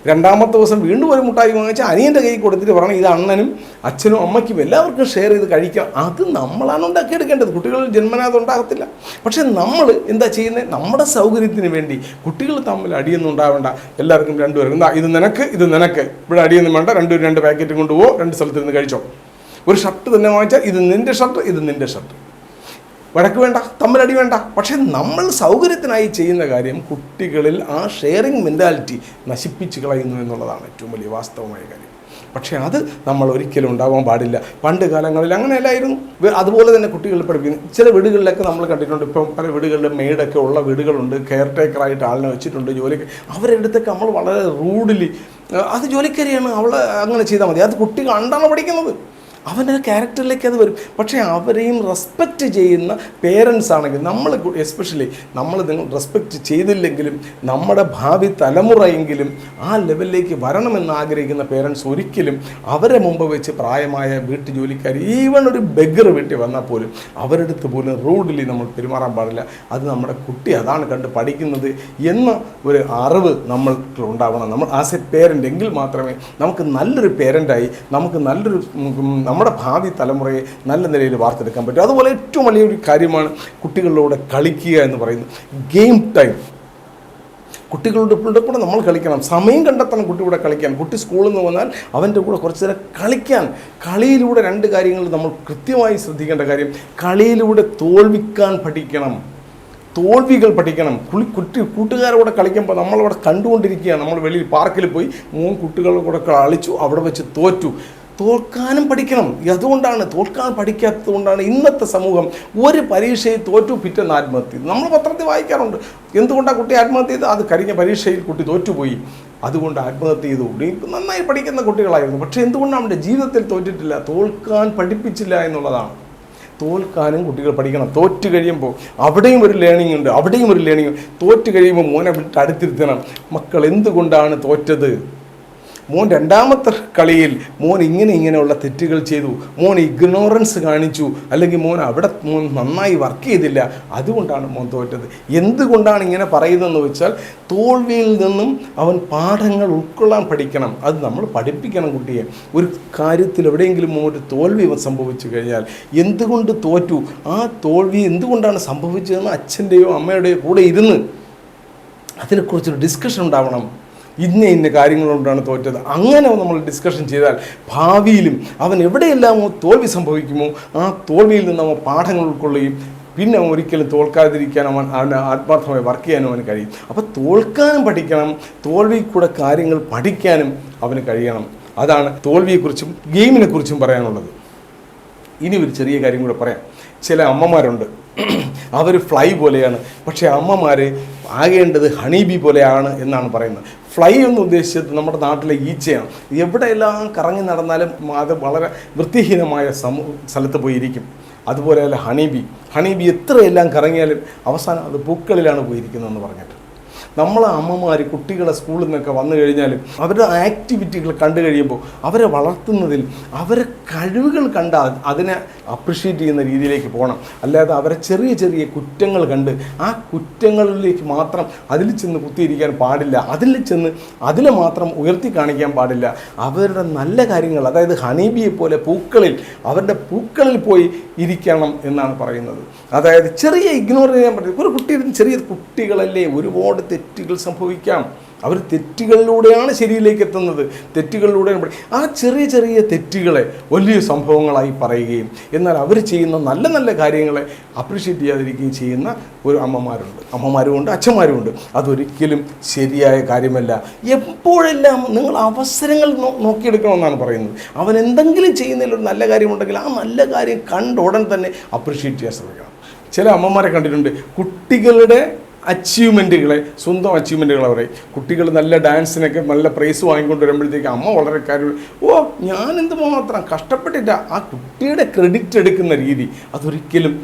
2ാമത്തെ ദിവസം വീണ്ടും 1 മുട്ടായി വാങ്ങിച്ചാൽ അനിയൻ്റെ കൈ കൊടുത്തിട്ട് പറയണം ഇത് അണ്ണനും അച്ഛനും അമ്മയ്ക്കും എല്ലാവർക്കും ഷെയർ ചെയ്ത് കഴിക്കാം. അത് നമ്മളാണ് ഉണ്ടാക്കിയെടുക്കേണ്ടത്, കുട്ടികൾ ജന്മനാഥം ഉണ്ടാകത്തില്ല. പക്ഷെ നമ്മൾ എന്താ ചെയ്യുന്നത്, നമ്മുടെ സൗകര്യത്തിന് വേണ്ടി കുട്ടികൾ തമ്മിൽ അടിയൊന്നും ഉണ്ടാവേണ്ട, എല്ലാവർക്കും 2 പേരും എന്താ ഇത് നിനക്ക് ഇവിടെ അടിയൊന്നും വേണ്ട, 2 പേരും 2 പാക്കറ്റ് കൊണ്ടുപോകുമോ, 2 സ്ഥലത്ത് കഴിച്ചോ. ഒരു ഷർട്ട് തന്നെ വാങ്ങിച്ചാൽ ഇത് നിൻ്റെ ഷർട്ട്, വഴക്ക് വേണ്ട, തമ്മിലടി വേണ്ട. പക്ഷെ നമ്മൾ സൗകര്യത്തിനായി ചെയ്യുന്ന കാര്യം കുട്ടികളിൽ ആ ഷെയറിങ് മെൻറ്റാലിറ്റി നശിപ്പിച്ച് കളയുന്നു എന്നുള്ളതാണ് ഏറ്റവും വലിയ വാസ്തവമായ കാര്യം. പക്ഷേ അത് നമ്മൾ ഒരിക്കലും ഉണ്ടാവാൻ പാടില്ല. പണ്ട് കാലങ്ങളിൽ അങ്ങനെയല്ലായിരുന്നു. അതുപോലെ തന്നെ കുട്ടികൾ പഠിപ്പിക്കുന്നു. ചില വീടുകളിലൊക്കെ നമ്മൾ കണ്ടിട്ടുണ്ട്, ഇപ്പം പല വീടുകളിലും മെയ്ഡൊക്കെ ഉള്ള വീടുകളുണ്ട്, കെയർ ടേക്കറായിട്ട് ആളിനെ വെച്ചിട്ടുണ്ട് ജോലിക്ക്. അവരുടെ അടുത്തൊക്കെ നമ്മൾ വളരെ റൂഡിലി അത് ജോലിക്കാരിയാണ്, അവൾ അങ്ങനെ ചെയ്താൽ മതി, അത് കുട്ടികൾ കണ്ടാണ് പഠിക്കുന്നത്. അവൻ്റെ ക്യാരക്ടറിലേക്ക് അത് വരും. പക്ഷേ അവരെയും റെസ്പെക്റ്റ് ചെയ്യുന്ന പേരൻസ് ആണെങ്കിൽ എസ്പെഷ്യലി നിങ്ങൾ റെസ്പെക്റ്റ് ചെയ്തില്ലെങ്കിലും നമ്മുടെ ഭാവി തലമുറയെങ്കിലും ആ ലെവലിലേക്ക് വരണമെന്ന് ആഗ്രഹിക്കുന്ന പേരൻസ് ഒരിക്കലും അവരെ മുമ്പ് വെച്ച് പ്രായമായ വീട്ടു ജോലിക്കാർ, ഈവൺ ഒരു ബെഗർ വീട്ടിൽ വന്നാൽ പോലും അവരുടെ അടുത്ത് പോലും റൂഡിലി നമ്മൾ പെരുമാറാൻ പാടില്ല. അത് നമ്മുടെ കുട്ടി അതാണ് കണ്ട് പഠിക്കുന്നത് എന്ന ഒരു അറിവ് നമ്മൾക്ക് ഉണ്ടാവണം. നമ്മൾ ആസ് എ പേരൻ്റ് എങ്കിൽ മാത്രമേ നമുക്ക് നല്ലൊരു പേരൻ്റായി നമുക്ക് നമ്മുടെ ഭാവി തലമുറയെ നല്ല നിലയിൽ വാർത്തെടുക്കാൻ പറ്റും. അതുപോലെ ഏറ്റവും വലിയൊരു കാര്യമാണ് കുട്ടികളിലൂടെ കളിക്കുക എന്ന് പറയുന്നത്. ഗെയിം ടൈം കുട്ടികളുടെ കൂടെ നമ്മൾ കളിക്കണം, സമയം കണ്ടെത്തണം കുട്ടിയുടെ കളിക്കാൻ. കുട്ടി സ്കൂളിൽ നിന്ന് വന്നാൽ അവൻ്റെ കൂടെ കുറച്ച് നേരം കളിക്കാൻ. കളിയിലൂടെ 2 കാര്യങ്ങൾ നമ്മൾ കൃത്യമായി ശ്രദ്ധിക്കേണ്ട കാര്യം, കളിയിലൂടെ തോൽവിക്കാൻ പഠിക്കണം, തോൽവികൾ പഠിക്കണം. കൂട്ടുകാരോടെ കളിക്കുമ്പോൾ നമ്മളവിടെ കണ്ടുകൊണ്ടിരിക്കുകയാണ്. നമ്മൾ വെളിയിൽ പാർക്കിൽ പോയി 3 കുട്ടികളുടെ കൂടെ കളിച്ചു, അവിടെ വെച്ച് തോൽക്കാനും പഠിക്കണം. അതുകൊണ്ടാണ് തോൽക്കാൻ പഠിക്കാത്തത് കൊണ്ടാണ് ഇന്നത്തെ സമൂഹം ഒരു പരീക്ഷയിൽ തോറ്റു പിറ്റേന്ന് ആത്മഹത്യ ചെയ്തു. നമ്മൾ പത്രത്തിൽ വായിക്കാറുണ്ട്, എന്തുകൊണ്ടാണ് കുട്ടി ആത്മഹത്യ ചെയ്ത്, അത് കഴിഞ്ഞ പരീക്ഷയിൽ കുട്ടി തോറ്റുപോയി, അതുകൊണ്ട് ആത്മഹത്യ ചെയ്തു. നന്നായി പഠിക്കുന്ന കുട്ടികളായിരുന്നു, പക്ഷേ എന്തുകൊണ്ടാണ് അവൻ്റെ ജീവിതത്തിൽ തോറ്റിട്ടില്ല, തോൽക്കാൻ പഠിപ്പിച്ചില്ല എന്നുള്ളതാണ്. തോൽക്കാനും കുട്ടികൾ പഠിക്കണം. തോറ്റ് കഴിയുമ്പോൾ അവിടെയും ഒരു ലേണിംഗ് ഉണ്ട്, തോറ്റ് കഴിയുമ്പോൾ മോനെ വിട്ട് അടുത്തിരുത്തണം. മക്കൾ എന്തുകൊണ്ടാണ് തോറ്റത്, മോൻ 2ാമത്തെ കളിയിൽ മോൻ ഇങ്ങനെയുള്ള തെറ്റുകൾ ചെയ്തു, മോൻ ഇഗ്നോറൻസ് കാണിച്ചു, അല്ലെങ്കിൽ മോൻ നന്നായി വർക്ക് ചെയ്തില്ല, അതുകൊണ്ടാണ് മോൻ തോറ്റത്. എന്തുകൊണ്ടാണ് ഇങ്ങനെ പറയുന്നതെന്ന് വെച്ചാൽ തോൽവിയിൽ നിന്നും അവൻ പാഠങ്ങൾ ഉൾക്കൊള്ളാൻ പഠിക്കണം. അത് നമ്മൾ പഠിപ്പിക്കണം കുട്ടിയെ. ഒരു കാര്യത്തിൽ എവിടെയെങ്കിലും ഒരു തോൽവി സംഭവിച്ചു കഴിഞ്ഞാൽ എന്തുകൊണ്ട് തോറ്റു, ആ തോൽവി എന്തുകൊണ്ടാണ് സംഭവിച്ചതെന്ന് അച്ഛൻ്റെയോ അമ്മയുടെയോ കൂടെ ഇരുന്ന് അതിനെക്കുറിച്ചൊരു ഡിസ്കഷൻ ഉണ്ടാവണം. ഇന്ന കാര്യങ്ങളുകൊണ്ടാണ് തോറ്റത്. അങ്ങനെ നമ്മൾ ഡിസ്കഷൻ ചെയ്താൽ ഭാവിയിലും അവൻ എവിടെയെല്ലാമോ തോൽവി സംഭവിക്കുമോ ആ തോൽവിയിൽ നിന്ന് അവൻ പാഠങ്ങൾ ഉൾക്കൊള്ളുകയും പിന്നെ ഒരിക്കലും തോൽക്കാതിരിക്കാൻ അവന് ആത്മാർത്ഥമായി വർക്ക് ചെയ്യാനും അവന് കഴിയും. അപ്പോൾ തോൽക്കാനും പഠിക്കണം, തോൽവി കൂടെ കാര്യങ്ങൾ പഠിക്കാനും അവന് കഴിയണം. അതാണ് തോൽവിയെക്കുറിച്ചും ഗെയിമിനെക്കുറിച്ചും പറയാനുള്ളത്. ഇനി ഒരു ചെറിയ കാര്യം കൂടെ പറയാം. ചില അമ്മമാരുണ്ട്, അവർ ഫ്ലൈ പോലെയാണ്, പക്ഷേ അമ്മമാർ ആകേണ്ടത് ഹണി പോലെയാണ് എന്നാണ് പറയുന്നത്. ഫ്ലൈ എന്ന് ഉദ്ദേശിച്ചത് നമ്മുടെ നാട്ടിലെ ഈച്ചയാണ്. എവിടെയെല്ലാം കറങ്ങി നടന്നാലും അത് വളരെ വൃത്തിഹീനമായ സ്ഥലത്ത് പോയിരിക്കും. അതുപോലെയല്ല ഹണി ബി എത്രയെല്ലാം കറങ്ങിയാലും അവസാനം അത് പൂക്കളിലാണ് പോയിരിക്കുന്നതെന്ന് പറഞ്ഞിട്ട്. നമ്മളെ അമ്മമാർ കുട്ടികളെ സ്കൂളിൽ നിന്നൊക്കെ വന്നു കഴിഞ്ഞാൽ അവരുടെ ആക്ടിവിറ്റികൾ കണ്ടു കഴിയുമ്പോൾ അവരെ വളർത്തുന്നതിൽ അവരെ കഴിവുകൾ കണ്ട് അതിനെ അപ്രിഷ്യേറ്റ് ചെയ്യുന്ന രീതിയിലേക്ക് പോകണം. അല്ലാതെ അവരെ ചെറിയ ചെറിയ കുറ്റങ്ങൾ കണ്ട് ആ കുറ്റങ്ങളിലേക്ക് മാത്രം അതിൽ ചെന്ന് കുത്തിയിരിക്കാൻ പാടില്ല, അതിലെ മാത്രം ഉയർത്തി കാണിക്കാൻ പാടില്ല. അവരുടെ നല്ല കാര്യങ്ങൾ, അതായത് ഹണീബിയെ പോലെ അവരുടെ പൂക്കളിൽ പോയി ഇരിക്കണം എന്നാണ് പറയുന്നത്. അതായത് ചെറിയ ഇഗ്നോർ ചെയ്യാൻ പറ്റില്ല. ഒരു ചെറിയ കുട്ടികളല്ലേ, ഒരുപാട് തെറ്റുകൾ സംഭവിക്കാം. അവർ തെറ്റുകളിലൂടെയാണ് ശരിയിലേക്ക് എത്തുന്നത്, തെറ്റുകളിലൂടെയാണ്. ആ ചെറിയ ചെറിയ തെറ്റുകളെ വലിയ സംഭവങ്ങളായി പറയുകയും എന്നാൽ അവർ ചെയ്യുന്ന നല്ല നല്ല കാര്യങ്ങളെ അപ്രിഷ്യേറ്റ് ചെയ്യാതിരിക്കുകയും ചെയ്യുന്ന ഒരു അമ്മമാരുമുണ്ട്, അച്ഛന്മാരുമുണ്ട്. അതൊരിക്കലും ശരിയായ കാര്യമല്ല. എപ്പോഴെല്ലാം നിങ്ങൾ അവസരങ്ങൾ നോക്കിയെടുക്കണമെന്നാണ് പറയുന്നത്. അവൻ എന്തെങ്കിലും ചെയ്യുന്നതിൽ ഒരു നല്ല കാര്യമുണ്ടെങ്കിൽ ആ നല്ല കാര്യം കണ്ട ഉടൻ തന്നെ അപ്രിഷ്യേറ്റ് ചെയ്യാൻ ശ്രമിക്കണം. ചില അമ്മമാരെ കണ്ടിട്ടുണ്ട്, കുട്ടികളുടെ അച്ചീവ്മെൻറ്റുകളെ സ്വന്തം അച്ചീവ്മെൻറ്റുകൾ പറയും. കുട്ടികൾ നല്ല ഡാൻസിനൊക്കെ നല്ല പ്രൈസ് വാങ്ങിക്കൊണ്ട് വരുമ്പോഴത്തേക്ക് അമ്മ വളരെ കാര്യം, ഓ ഞാനെന്ത് മാത്രം കഷ്ടപ്പെട്ടില്ല, ആ കുട്ടിയുടെ ക്രെഡിറ്റ് എടുക്കുന്ന രീതി അതൊരിക്കലും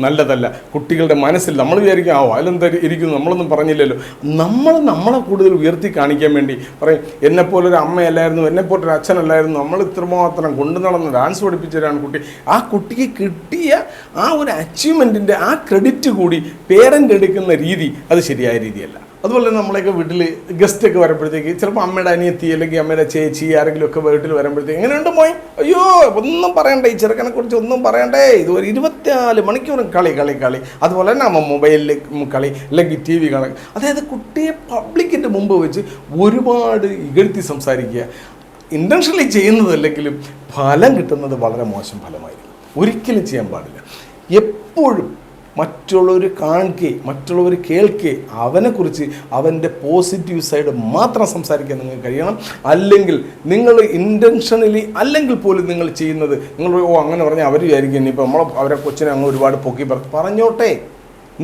നല്ലതല്ല. കുട്ടികളുടെ മനസ്സിൽ നമ്മൾ വിചാരിക്കും അതിലെന്താ ഇരിക്കുന്നു, നമ്മളൊന്നും പറഞ്ഞില്ലല്ലോ. നമ്മളെ കൂടുതൽ ഉയർത്തി കാണിക്കാൻ വേണ്ടി പറയും, എന്നെപ്പോലൊരു അമ്മയല്ലായിരുന്നു, എന്നെപ്പോലൊരു അച്ഛനല്ലായിരുന്നു, നമ്മൾ ഇത്രമാത്രം കൊണ്ടു നടന്ന് ഡാൻസ് പഠിപ്പിച്ചവരാണ് കുട്ടി. ആ കുട്ടിക്ക് കിട്ടിയ ആ ഒരു അച്ചീവ്മെൻറ്റിൻ്റെ ആ ക്രെഡിറ്റ് കൂടി പേരൻ്റ് എടുക്കുന്ന രീതി അത് ശരിയായ രീതിയല്ല. അതുപോലെ തന്നെ നമ്മളെയൊക്കെ വീട്ടിൽ ഗസ്റ്റൊക്കെ വരുമ്പോഴത്തേക്ക് ചിലപ്പോൾ അമ്മയുടെ അനിയത്തി അല്ലെങ്കിൽ അമ്മയുടെ ചേച്ചി ആരെങ്കിലും ഒക്കെ വീട്ടിൽ വരുമ്പോഴത്തേക്ക് എങ്ങനെയുണ്ട് മോയ്, അയ്യോ ഒന്നും പറയണ്ടേ, ഈ ചെറുക്കനെ കുറിച്ച് ഒന്നും പറയണ്ടേ, ഇതുപോലെ 24 മണിക്കൂറും കളി. അതുപോലെ തന്നെ അമ്മ മൊബൈലിൽ കളി അല്ലെങ്കിൽ TV കാണുക. അതായത് കുട്ടിയെ പബ്ലിക്കിൻ്റെ മുമ്പ് വെച്ച് ഒരുപാട് ഇകഴ്ത്തി സംസാരിക്കുക. ഇൻറ്റൻഷനലി ചെയ്യുന്നതല്ലെങ്കിലും ഫലം കിട്ടുന്നത് വളരെ മോശം ഫലമായിരിക്കും. ഒരിക്കലും ചെയ്യാൻ പാടില്ല. എപ്പോഴും മറ്റുള്ളവർ കാണുകയെ മറ്റുള്ളവർ കേൾക്കുകയെ അവനെക്കുറിച്ച് അവൻ്റെ പോസിറ്റീവ് സൈഡ് മാത്രം സംസാരിക്കാൻ നിങ്ങൾക്ക് കഴിയണം. അല്ലെങ്കിൽ നിങ്ങൾ ഇൻറ്റൻഷനലി അല്ലെങ്കിൽ പോലും നിങ്ങൾ ചെയ്യുന്നത് നിങ്ങൾ അങ്ങനെ പറഞ്ഞാൽ അവർ വിചാരിക്കും ഇനിയിപ്പോൾ അവരെ കൊച്ചിനെ അങ്ങ് ഒരുപാട് പൊക്കി പറഞ്ഞോട്ടെ,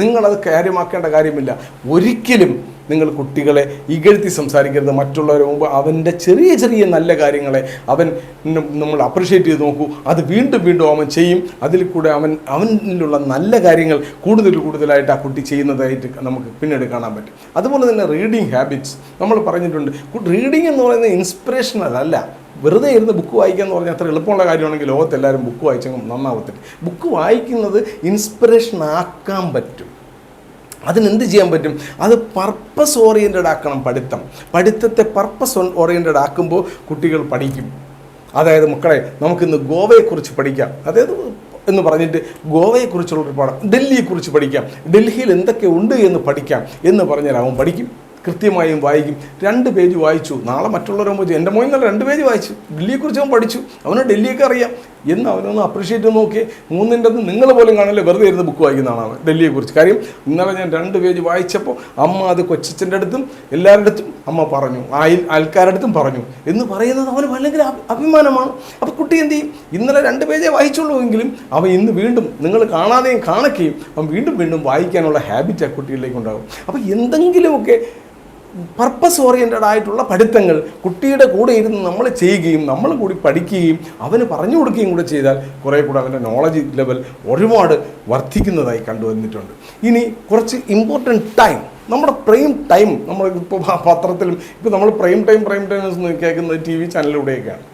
നിങ്ങളത് കാര്യമാക്കേണ്ട കാര്യമില്ല. ഒരിക്കലും നിങ്ങൾ കുട്ടികളെ ഇകഴ്ത്തി സംസാരിക്കരുത്. മറ്റുള്ളവരെ മുമ്പ് അവൻ്റെ ചെറിയ നല്ല കാര്യങ്ങളെ നമ്മൾ അപ്രിഷ്യേറ്റ് ചെയ്ത് നോക്കൂ. അത് വീണ്ടും അവൻ ചെയ്യും. അതിൽ കൂടെ അവനിലുള്ള നല്ല കാര്യങ്ങൾ കൂടുതലായിട്ട് ആ കുട്ടി ചെയ്യുന്നതായിട്ട് നമുക്ക് പിന്നീട് കാണാൻ പറ്റും. അതുപോലെ തന്നെ റീഡിങ് ഹാബിറ്റ്സ് നമ്മൾ പറഞ്ഞിട്ടുണ്ട്. റീഡിങ് എന്ന് പറയുന്നത് ഇൻസ്പിറേഷണൽ അല്ല. വെറുതെ ഇരുന്ന് ബുക്ക് വായിക്കുക എന്ന് പറഞ്ഞാൽ അത്ര എളുപ്പമുള്ള കാര്യമാണെങ്കിൽ ലോകത്തെല്ലാവരും ബുക്ക് വായിച്ചെങ്കിൽ നന്നാവത്തില്ല. ബുക്ക് വായിക്കുന്നത് ഇൻസ്പിറേഷൻ ആക്കാൻ പറ്റും. അതിനെന്ത് ചെയ്യാൻ പറ്റും? അത് പർപ്പസ് ഓറിയൻറ്റഡ് ആക്കണം. പഠിത്തത്തെ പർപ്പസ് ഓറിയൻറ്റഡ് ആക്കുമ്പോൾ കുട്ടികൾ പഠിക്കും. അതായത് മക്കളെ നമുക്കിന്ന് ഗോവയെക്കുറിച്ച് പഠിക്കാം, അതായത് എന്ന് പറഞ്ഞിട്ട് ഗോവയെക്കുറിച്ചുള്ളൊരു പാഠം, ഡൽഹിയെക്കുറിച്ച് പഠിക്കാം, ഡൽഹിയിൽ എന്തൊക്കെ ഉണ്ട് എന്ന് പഠിക്കാം എന്ന് പറഞ്ഞാൽ അവൻ പഠിക്കും. കൃത്യമായും വായിക്കും. 2 പേജ് വായിച്ചു, നാളെ മറ്റുള്ളവരാകുമ്പോൾ എൻ്റെ മോൻ നല്ല 2 പേജ് വായിച്ചു, ഡൽഹിയെക്കുറിച്ച് അവൻ പഠിച്ചു, അവന് ഡൽഹിയൊക്കെ അറിയാം എന്ന് അവനൊന്ന് അപ്രീഷിയേറ്റ് നോക്കി. 3ൻ്റെ നിങ്ങൾ പോലും കാണല്ലേ വെറുതെ ഇരുന്ന് ബുക്ക് വായിക്കുന്നതാണ് അവൻ ഡൽഹിയെക്കുറിച്ച്. കാര്യം ഇന്നലെ ഞാൻ 2 പേജ് വായിച്ചപ്പോൾ അമ്മ അത് കൊച്ചച്ഛൻ്റെ അടുത്തും എല്ലാവരുടെ അടുത്തും അമ്മ പറഞ്ഞു, ആൾക്കാരുടെ അടുത്തും പറഞ്ഞു എന്ന് പറയുന്നത് അവന് ഭയങ്കര അഭിമാനമാണ്. അപ്പോൾ കുട്ടി എന്ത് ചെയ്യും? ഇന്നലെ 2 പേജേ വായിച്ചുള്ളൂ എങ്കിലും അവൻ ഇന്ന് വീണ്ടും നിങ്ങൾ കാണാതെയും കാണുകയും അവൻ വീണ്ടും വായിക്കാനുള്ള ഹാബിറ്റ് ആ കുട്ടികളിലേക്ക് ഉണ്ടാകും. അപ്പോൾ എന്തെങ്കിലുമൊക്കെ പർപ്പസ് ഓറിയൻറ്റഡ് ആയിട്ടുള്ള പഠിത്തങ്ങൾ കുട്ടിയുടെ കൂടെ ഇരുന്ന് നമ്മൾ ചെയ്യുകയും നമ്മൾ കൂടി പഠിക്കുകയും അവന് പറഞ്ഞു കൊടുക്കുകയും കൂടെ ചെയ്താൽ കുറേ കൂടെ അവൻ്റെ നോളജ് ലെവൽ ഒരുപാട് വർദ്ധിക്കുന്നതായി കണ്ടുവന്നിട്ടുണ്ട്. ഇനി കുറച്ച് ഇമ്പോർട്ടൻറ്റ് ടൈം, നമ്മുടെ പ്രൈം ടൈം, നമ്മൾ ഇപ്പോൾ പത്രത്തിലും ഇപ്പോൾ നമ്മൾ പ്രൈം ടൈം എന്ന് കേൾക്കുന്നത് TV ചാനലിലൂടെയൊക്കെയാണ്.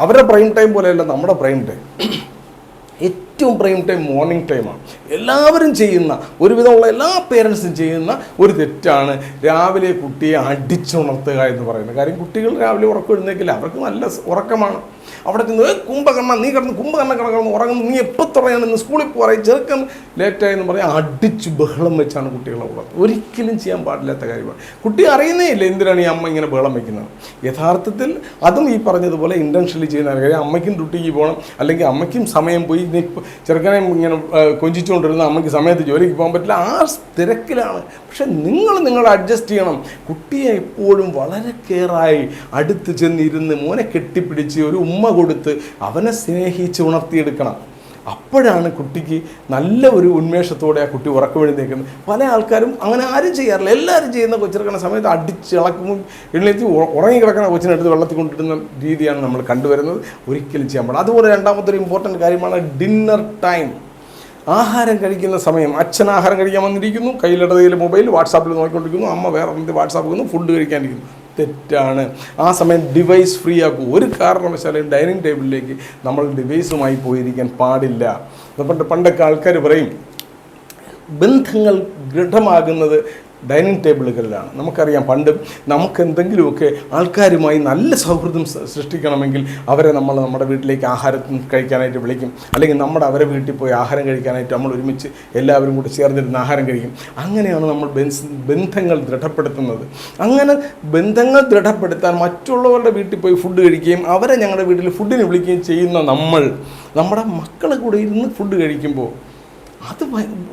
അവരുടെ പ്രൈം ടൈം പോലെയല്ല നമ്മുടെ പ്രൈം ടൈം. ഏറ്റവും പ്രൈം ടൈം മോർണിംഗ് ടൈമാണ്. എല്ലാവരും ചെയ്യുന്ന, ഒരുവിധമുള്ള എല്ലാ പേരൻസും ചെയ്യുന്ന ഒരു തെറ്റാണ് രാവിലെ കുട്ടിയെ അടിച്ചുണർത്തുക എന്ന് പറയുന്നത്. കാര്യം കുട്ടികൾ രാവിലെ ഉറക്കം എഴുന്നേക്കില്ല, അവർക്ക് നല്ല ഉറക്കമാണ്. അവിടെ ചെന്ന് കുംഭകർണ നീ കിടന്ന് ഉറങ്ങുന്നു, നീ എപ്പോൾ തുടങ്ങുന്നു, സ്കൂളിൽ പോകാൻ ചെറുക്കൻ ലേറ്റായെന്ന് പറഞ്ഞാൽ അടിച്ച് ബഹളം വെച്ചാണ് കുട്ടികളെ ഉറക്കുക. ഒരിക്കലും ചെയ്യാൻ പാടില്ലാത്ത കാര്യമാണ്. കുട്ടി അറിയുന്നേ ഇല്ല എന്തിനാണ് ഈ അമ്മ ഇങ്ങനെ ബഹളം വയ്ക്കുന്നത്. യഥാർത്ഥത്തിൽ അതും ഈ പറഞ്ഞതുപോലെ ഇൻറ്റൻഷനലി ചെയ്യുന്ന കാര്യം. അമ്മയ്ക്കും ഡ്യൂട്ടിക്ക് പോകണം, അല്ലെങ്കിൽ അമ്മയ്ക്കും സമയം പോയി ചെറുക്കനെ ഇങ്ങനെ കൊഞ്ചിച്ചുകൊണ്ടിരുന്ന അമ്മയ്ക്ക് സമയത്ത് ജോലിക്ക് പോകാൻ പറ്റില്ല, ആ തിരക്കിലാണ്. പക്ഷെ നിങ്ങൾ അഡ്ജസ്റ്റ് ചെയ്യണം. കുട്ടിയെ എപ്പോഴും വളരെ കെയറായി അടുത്ത് ചെന്നിരുന്ന് മോനെ കെട്ടിപ്പിടിച്ച് ഒരു ഉമ്മ കൊടുത്ത് അവനെ സ്നേഹിച്ച് ഉണർത്തിയെടുക്കണം. അപ്പോഴാണ് കുട്ടിക്ക് നല്ല ഒരു ഉന്മേഷത്തോടെ ആ കുട്ടി ഉറക്കം എഴുന്നേക്കുന്നത്. പല ആൾക്കാരും അങ്ങനെ ആരും ചെയ്യാറില്ല. എല്ലാവരും ചെയ്യുന്ന കൊച്ചിറക്കുന്ന സമയത്ത് അടിച്ചിളക്കുമ്പോൾ എഴുന്നേറ്റ് ഉറങ്ങിക്കിടക്കുന്ന കൊച്ചിനെടുത്ത് വെള്ളത്തിൽ കൊണ്ടിടുന്ന രീതിയാണ് നമ്മൾ കണ്ടുവരുന്നത്. ഒരിക്കലും ചെയ്യാൻ പാടില്ല. അതുപോലെ രണ്ടാമത്തെ ഒരു ഇമ്പോർട്ടൻറ്റ് കാര്യമാണ് ഡിന്നർ ടൈം. ആഹാരം കഴിക്കുന്ന സമയം. അച്ഛൻ ആഹാരം കഴിക്കാൻ വന്നിരിക്കുന്നു, കയ്യിലിടതയിൽ മൊബൈൽ വാട്സാപ്പിൽ നോക്കിക്കൊണ്ടിരിക്കുന്നു, അമ്മ വേറെ വാട്സാപ്പ് വന്നു ഫുഡ് കഴിക്കാനിരിക്കുന്നു. തെറ്റാണ്. ആ സമയം ഡിവൈസ് ഫ്രീ ആക്കൂ. ഒരു കാരണവശാലും ഡൈനിങ് ടേബിളിലേക്ക് നമ്മൾ ഡിവൈസുമായി പോയിരിക്കാൻ പാടില്ല. പണ്ടൊക്കെ ആൾക്കാർ പറയും ബന്ധങ്ങൾ ദൃഢമാകുന്നത് ഡൈനിങ് ടേബിളുകളിലാണ്. നമുക്കറിയാം പണ്ട് നമുക്ക് എന്തെങ്കിലുമൊക്കെ ആൾക്കാരുമായി നല്ല സൗഹൃദം സൃഷ്ടിക്കണമെങ്കിൽ അവരെ നമ്മൾ നമ്മുടെ വീട്ടിലേക്ക് ആഹാരം കഴിക്കാനായിട്ട് വിളിക്കും, അല്ലെങ്കിൽ അവരെ വീട്ടിൽ പോയി ആഹാരം കഴിക്കാനായിട്ട് നമ്മൾ ഒരുമിച്ച് എല്ലാവരും കൂടി ചേർന്നിരുന്ന് ആഹാരം കഴിക്കും. അങ്ങനെയാണ് നമ്മൾ ബന്ധങ്ങൾ ദൃഢപ്പെടുത്തുന്നത്. അങ്ങനെ ബന്ധങ്ങൾ ദൃഢപ്പെടുത്താൻ മറ്റുള്ളവരുടെ വീട്ടിൽ പോയി ഫുഡ് കഴിക്കുകയും അവരെ ഞങ്ങളുടെ വീട്ടിൽ ഫുഡിന് വിളിക്കുകയും ചെയ്യുന്ന നമ്മുടെ മക്കളെ കൂടെ ഇരുന്ന് ഫുഡ് കഴിക്കുമ്പോൾ അത്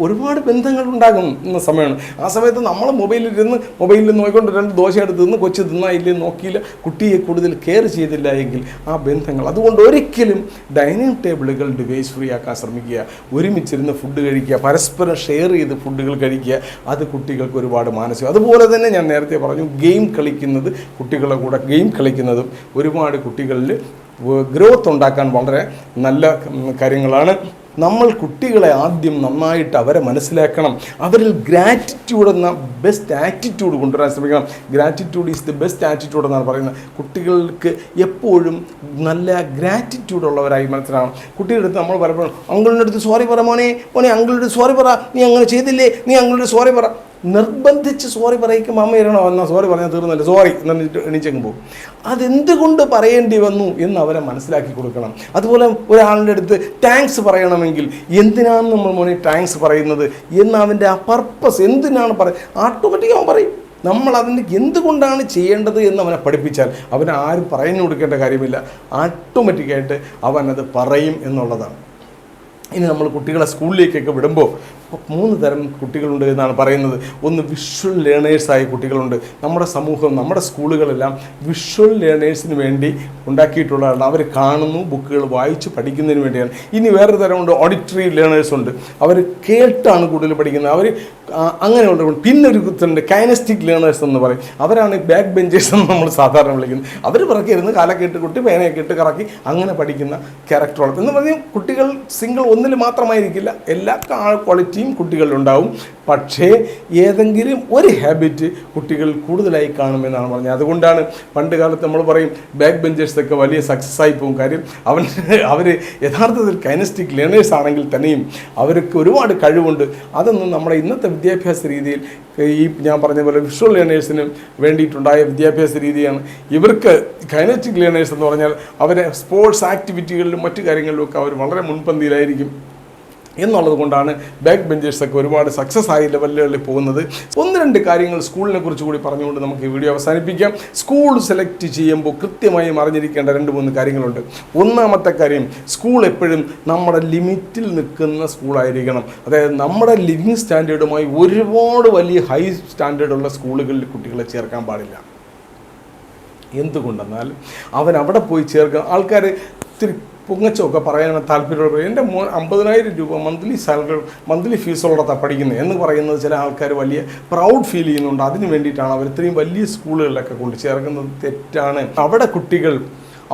ഒരുപാട് ബന്ധങ്ങളുണ്ടാകും എന്ന സമയമാണ്. ആ സമയത്ത് നമ്മൾ മൊബൈലിൽ നോക്കിക്കൊണ്ട് 2 ദോശ എടുത്ത് തിന്ന് കൊച്ചു തിന്നായില്ലേ നോക്കിയില്ല, കുട്ടിയെ കൂടുതൽ കെയർ ചെയ്തില്ല എങ്കിൽ ആ ബന്ധങ്ങൾ. അതുകൊണ്ട് ഒരിക്കലും ഡൈനിങ് ടേബിളുകൾ ഡിവൈസ് ഫ്രീ ആക്കാൻ ശ്രമിക്കുക. ഒരുമിച്ചിരുന്ന് ഫുഡ് കഴിക്കുക, പരസ്പരം ഷെയർ ചെയ്ത് ഫുഡുകൾ കഴിക്കുക. അത് കുട്ടികൾക്ക് ഒരുപാട് മാനസികം. അതുപോലെ തന്നെ ഞാൻ നേരത്തെ പറഞ്ഞു, ഗെയിം കളിക്കുന്നത്, കുട്ടികളുടെ കൂടെ ഗെയിം കളിക്കുന്നതും ഒരുപാട് കുട്ടികളിൽ ഗ്രോത്ത് ഉണ്ടാക്കാൻ വളരെ നല്ല കാര്യങ്ങളാണ്. നമ്മൾ കുട്ടികളെ ആദ്യം നന്നായിട്ട് അവരെ മനസ്സിലാക്കണം. അവരിൽ ഗ്രാറ്റിറ്റ്യൂഡ് എന്ന ബെസ്റ്റ് ആറ്റിറ്റ്യൂഡ് കൊണ്ടുവരാൻ ശ്രമിക്കണം. Gratitude is the best attitude എന്നാണ് പറയുന്നത്. കുട്ടികൾക്ക് എപ്പോഴും നല്ല ഗ്രാറ്റിറ്റ്യൂഡ് ഉള്ളവരായി മനസ്സിലാക്കണം. കുട്ടികളുടെ അടുത്ത് നമ്മൾ പലപ്പോഴും അങ്കിളിൻ്റെ അടുത്ത് സോറി പറ മോനെ അങ്കിളുടെ സോറി പറ, നീ അങ്ങനെ ചെയ്തില്ലേ, നീ അങ്കിളുടെ സോറി പറ. നിർബന്ധിച്ച് സോറി പറയിക്കും. അമ്മ ഇരണോ എന്നാൽ സോറി പറഞ്ഞാൽ തീർന്നല്ലേ, സോറി എന്നിട്ട് എണീച്ചങ്ങ് പോകും. അതെന്തുകൊണ്ട് പറയേണ്ടി വന്നു എന്ന് അവരെ മനസ്സിലാക്കി കൊടുക്കണം. അതുപോലെ ഒരാളുടെ അടുത്ത് താങ്ക്സ് പറയണമെങ്കിൽ എന്തിനാണ് നമ്മൾ മോനെ താങ്ക്സ് പറയുന്നത് എന്ന് അവൻ്റെ ആ പർപ്പസ് എന്തിനാണ് ഓട്ടോമാറ്റിക് അവൻ പറയും. നമ്മൾ അതിന് എന്തുകൊണ്ടാണ് ചെയ്യേണ്ടത് എന്ന് അവനെ പഠിപ്പിച്ചാൽ അവന് ആരും പറഞ്ഞു കൊടുക്കേണ്ട കാര്യമില്ല, ഓട്ടോമാറ്റിക്കായിട്ട് അവനത് പറയും എന്നുള്ളതാണ്. ഇനി നമ്മൾ കുട്ടികളെ സ്കൂളിലേക്കൊക്കെ വിടുമ്പോൾ 3 തരം കുട്ടികളുണ്ട് എന്നാണ് പറയുന്നത്. ഒന്ന് വിഷ്വൽ ലേണേഴ്സായ കുട്ടികളുണ്ട്. നമ്മുടെ സമൂഹം, നമ്മുടെ സ്കൂളുകളെല്ലാം വിഷ്വൽ ലേണേഴ്സിന് വേണ്ടി ഉണ്ടാക്കിയിട്ടുള്ളതാണ്. അവർ കാണുന്നു, ബുക്കുകൾ വായിച്ച് പഠിക്കുന്നതിന് വേണ്ടിയാണ്. ഇനി വേറൊരു തരമുണ്ട്, ഓഡിറ്ററി ലേണേഴ്സ് ഉണ്ട്. അവർ കേട്ടാണ് കൂടുതൽ പഠിക്കുന്നത്. അവർ അങ്ങനെയുള്ള. പിന്നെ ഒരു കുത്തുണ്ട് കൈനസ്റ്റിക് ലേണേഴ്സ് എന്ന് പറയും. അവരാണ് ബാക്ക് ബെഞ്ചേഴ്സ് എന്ന് നമ്മൾ സാധാരണ വിളിക്കുന്നത്. അവർ പിറക്കിയിരുന്ന് കാലൊക്കെ ഇട്ട് കുട്ടി പേനയൊക്കെ ഇട്ട് കറക്കി അങ്ങനെ പഠിക്കുന്ന ക്യാരക്ടറുകൾ എന്ന് പറഞ്ഞാൽ കുട്ടികൾ സിംഗിൾ ഒന്നിൽ മാത്രമായിരിക്കില്ല, എല്ലാ ക്വാളിറ്റിയും കുട്ടികളിലുണ്ടാവും. പക്ഷേ ഏതെങ്കിലും ഒരു ഹാബിറ്റ് കുട്ടികൾ കൂടുതലായി കാണുമെന്നാണ് പറഞ്ഞത്. അതുകൊണ്ടാണ് പണ്ട് കാലത്ത് നമ്മൾ പറയും ബാക്ക് ബെഞ്ചേഴ്സൊക്കെ വലിയ സക്സസ് ആയി പോകും. കാര്യം അവർ യഥാർത്ഥത്തിൽ കൈനസ്റ്റിക് ലേണേഴ്സ് ആണെങ്കിൽ തന്നെയും അവർക്ക് ഒരുപാട് കഴിവുണ്ട്. അതൊന്നും നമ്മുടെ ഇന്നത്തെ വിദ്യാഭ്യാസ രീതിയിൽ ഈ ഞാൻ പറഞ്ഞ പോലെ വിഷ്വൽ ലേണേഴ്സിനും വേണ്ടിയിട്ടുണ്ടായ വിദ്യാഭ്യാസ രീതിയാണ്. ഇവർക്ക് കൈനസ്റ്റിക് ലേണേഴ്സ് എന്ന് പറഞ്ഞാൽ അവരെ സ്പോർട്സ് ആക്ടിവിറ്റികളിലും മറ്റു കാര്യങ്ങളിലുമൊക്കെ അവർ വളരെ മുൻപന്തിയിലായിരിക്കും എന്നുള്ളത് കൊണ്ടാണ് ബാക്ക് ബെഞ്ചേഴ്സൊക്കെ ഒരുപാട് സക്സസ് ആയി ലെവലുകളിൽ പോകുന്നത്. 1-2 കാര്യങ്ങൾ സ്കൂളിനെ കുറിച്ച് കൂടി പറഞ്ഞുകൊണ്ട് നമുക്ക് ഈ വീഡിയോ അവസാനിപ്പിക്കാം. സ്കൂൾ സെലക്ട് ചെയ്യുമ്പോൾ കൃത്യമായും അറിഞ്ഞിരിക്കേണ്ട 2-3 കാര്യങ്ങളുണ്ട്. ഒന്നാമത്തെ കാര്യം, സ്കൂൾ എപ്പോഴും നമ്മുടെ ലിമിറ്റിൽ നിൽക്കുന്ന സ്കൂളായിരിക്കണം. അതായത് നമ്മുടെ ലിവിങ് സ്റ്റാൻഡേർഡുമായി ഒരുപാട് വലിയ ഹൈ സ്റ്റാൻഡേർഡുള്ള സ്കൂളുകളിൽ കുട്ടികളെ ചേർക്കാൻ പാടില്ല. എന്തുകൊണ്ടെന്നാൽ അവൻ അവിടെ പോയി ചേർക്കുക. ആൾക്കാർ ഇത്തിരി പൊങ്ങച്ചമൊക്കെ പറയാൻ താല്പര്യമുള്ള എൻ്റെ മോൻ 50,000 രൂപ മന്ത്ലി ഫീസുള്ളതാണ് പഠിക്കുന്നത് എന്ന് പറയുന്നത് ചില ആൾക്കാർ വലിയ പ്രൗഡ് ഫീൽ ചെയ്യുന്നുണ്ട്. അതിന് വേണ്ടിയിട്ടാണ് അവർ ഇത്രയും വലിയ സ്കൂളുകളിലൊക്കെ കൊണ്ട് ചേർക്കുന്നത്. തെറ്റാണ്. അവിടെ കുട്ടികൾ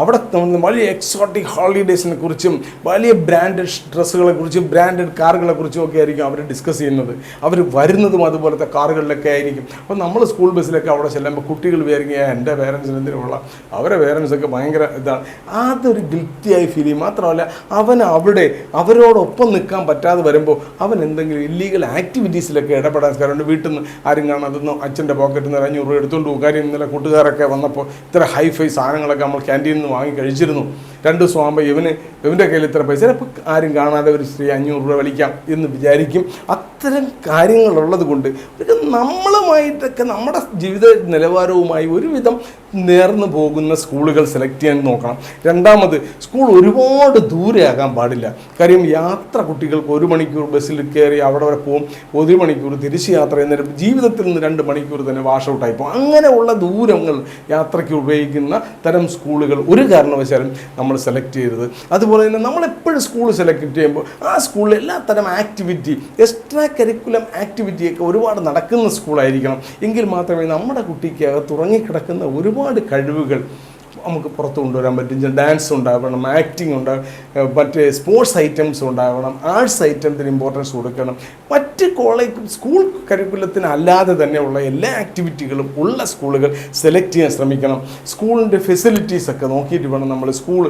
അവിടെ വലിയ എക്സോട്ടിക് ഹോളിഡേയ്സിനെ കുറിച്ചും വലിയ ബ്രാൻഡഡ് ഡ്രസ്സുകളെ കുറിച്ചും ബ്രാൻഡഡ് കാറുകളെ കുറിച്ചും ഒക്കെ ആയിരിക്കും അവർ ഡിസ്കസ് ചെയ്യുന്നത്. അവർ വരുന്നതും അതുപോലത്തെ കാറുകളിലൊക്കെ ആയിരിക്കും. അപ്പോൾ നമ്മൾ സ്കൂൾ ബസ്സിലൊക്കെ അവിടെ ചെല്ലുമ്പോൾ കുട്ടികൾ വിചാരിക്കുക എൻ്റെ പേരൻസിന് എന്തിനുള്ള, അവരെ പേരൻസൊക്കെ ഭയങ്കര ഇതാണ്. അതൊരു ഗിൽറ്റിയായി ഫീൽ ചെയ്യും. മാത്രമല്ല അവിടെ അവരോടൊപ്പം നിൽക്കാൻ പറ്റാതെ വരുമ്പോൾ അവൻ എന്തെങ്കിലും ഇല്ലീഗൽ ആക്ടിവിറ്റീസിലൊക്കെ ഇടപെടാൻ കാരണം വീട്ടിൽ നിന്ന് ആരും കാണാതൊന്നും അച്ഛൻ്റെ പോക്കറ്റിൽ നിന്ന് 500 രൂപ എടുത്തുകൊണ്ട് പോകും. കാര്യം ഇന്നലെ കൂട്ടുകാരൊക്കെ വന്നപ്പോൾ ഇത്ര ഹൈഫൈ സാധനങ്ങളൊക്കെ നമ്മൾ ക്യാൻറ്റീനിൽ നിന്ന് വാങ്ങി കഴിച്ചിരുന്നു. 2 ദിവസം ആകുമ്പോൾ ഇവൻ്റെ കയ്യിൽ ഇത്ര പൈസ, ചിലപ്പോൾ ആരും കാണാതെ ഒരു സ്ത്രീ 500 രൂപ വലിക്കാം എന്ന് വിചാരിക്കും. അത്തരം കാര്യങ്ങളുള്ളത് കൊണ്ട് നമ്മളുമായിട്ടൊക്കെ നമ്മുടെ ജീവിത നിലവാരവുമായി ഒരുവിധം നേർന്നു പോകുന്ന സ്കൂളുകൾ സെലക്ട് ചെയ്യാൻ നോക്കണം. രണ്ടാമത്, സ്കൂൾ ഒരുപാട് ദൂരെ ആകാൻ പാടില്ല. കാര്യം യാത്ര കുട്ടികൾക്ക് 1 മണിക്കൂർ ബസ്സിൽ കയറി അവിടെ വരെ പോകും, 1 മണിക്കൂർ തിരിച്ച് യാത്ര ചെയ്യുന്നേരം ജീവിതത്തിൽ നിന്ന് 2 മണിക്കൂർ തന്നെ വാഷ് ഔട്ടായി പോകും. അങ്ങനെയുള്ള ദൂരങ്ങൾ യാത്രയ്ക്ക് ഉപയോഗിക്കുന്ന തരം സ്കൂളുകൾ ഒരു കാരണവശാലും നമ്മൾ സെലക്ട് ചെയ്യരുത്. അതുപോലെ തന്നെ നമ്മളെപ്പോഴും സ്കൂൾ സെലക്ട് ചെയ്യുമ്പോൾ ആ സ്കൂളിൽ എല്ലാ തരം ആക്ടിവിറ്റി, എക്സ്ട്രാ കരിക്കുലം ആക്ടിവിറ്റിയൊക്കെ ഒരുപാട് നടക്കുന്ന സ്കൂളായിരിക്കണം. എങ്കിൽ മാത്രമേ നമ്മുടെ കുട്ടിക്ക് അകത്ത് ഉറങ്ങിക്കിടക്കുന്ന ഒരുപാട് കഴിവുകൾ നമുക്ക് പുറത്ത് കൊണ്ടുവരാൻ പറ്റും. ഡാൻസ് ഉണ്ടാവണം, ആക്ടിങ് ഉണ്ടാവണം, മറ്റ് സ്പോർട്സ് ഐറ്റംസ് ഉണ്ടാവണം, ആർട്സ് ഐറ്റംസിന് ഇമ്പോർട്ടൻസ് കൊടുക്കണം. മറ്റ് സ്കൂൾ കരിക്കുലത്തിന് അല്ലാതെ തന്നെയുള്ള എല്ലാ ആക്ടിവിറ്റികളും ഉള്ള സ്കൂളുകൾ സെലക്ട് ചെയ്യാൻ ശ്രമിക്കണം. സ്കൂളിൻ്റെ ഫെസിലിറ്റീസൊക്കെ നോക്കിയിട്ട് വേണം നമ്മൾ സ്കൂൾ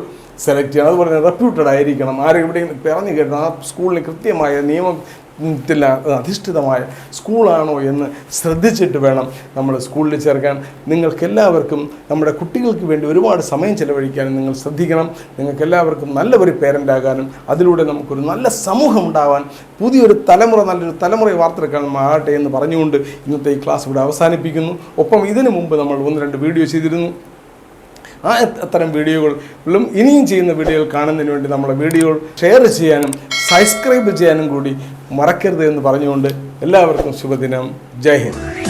സെലക്ട് ചെയ്യണം. അതുപോലെ തന്നെ റെപ്യൂട്ടഡ് ആയിരിക്കണം. ആരെവിടെയും പറഞ്ഞു കേട്ടത് ആ സ്കൂളിന് കൃത്യമായ നിയമത്തിൽ അധിഷ്ഠിതമായ സ്കൂളാണോ എന്ന് ശ്രദ്ധിച്ചിട്ട് വേണം നമ്മൾ സ്കൂളിൽ ചേർക്കാൻ. നിങ്ങൾക്കെല്ലാവർക്കും നമ്മുടെ കുട്ടികൾക്ക് വേണ്ടി ഒരുപാട് സമയം ചെലവഴിക്കാനും നിങ്ങൾ ശ്രദ്ധിക്കണം. നിങ്ങൾക്കെല്ലാവർക്കും നല്ലൊരു പേരൻ്റ് ആകാനും അതിലൂടെ നമുക്കൊരു നല്ല സമൂഹം ഉണ്ടാവാൻ, പുതിയൊരു തലമുറ, നല്ലൊരു തലമുറയെ വാർത്തെടുക്കാൻ ആകട്ടെ എന്ന് പറഞ്ഞുകൊണ്ട് ഇന്നത്തെ ഈ ക്ലാസ് ഇവിടെ അവസാനിപ്പിക്കുന്നു. ഒപ്പം ഇതിനു മുമ്പ് നമ്മൾ 1-2 വീഡിയോ ചെയ്തിരുന്നു. ആ അത്തരം വീഡിയോകളും ഇനിയും ചെയ്യുന്ന വീഡിയോകൾ കാണുന്നതിന് വേണ്ടി നമ്മുടെ വീഡിയോകൾ ഷെയർ ചെയ്യാനും സബ്സ്ക്രൈബ് ചെയ്യാനും കൂടി മറക്കരുത് എന്ന് പറഞ്ഞുകൊണ്ട് എല്ലാവർക്കും ശുഭദിനം. ജയ് ഹിന്ദ്.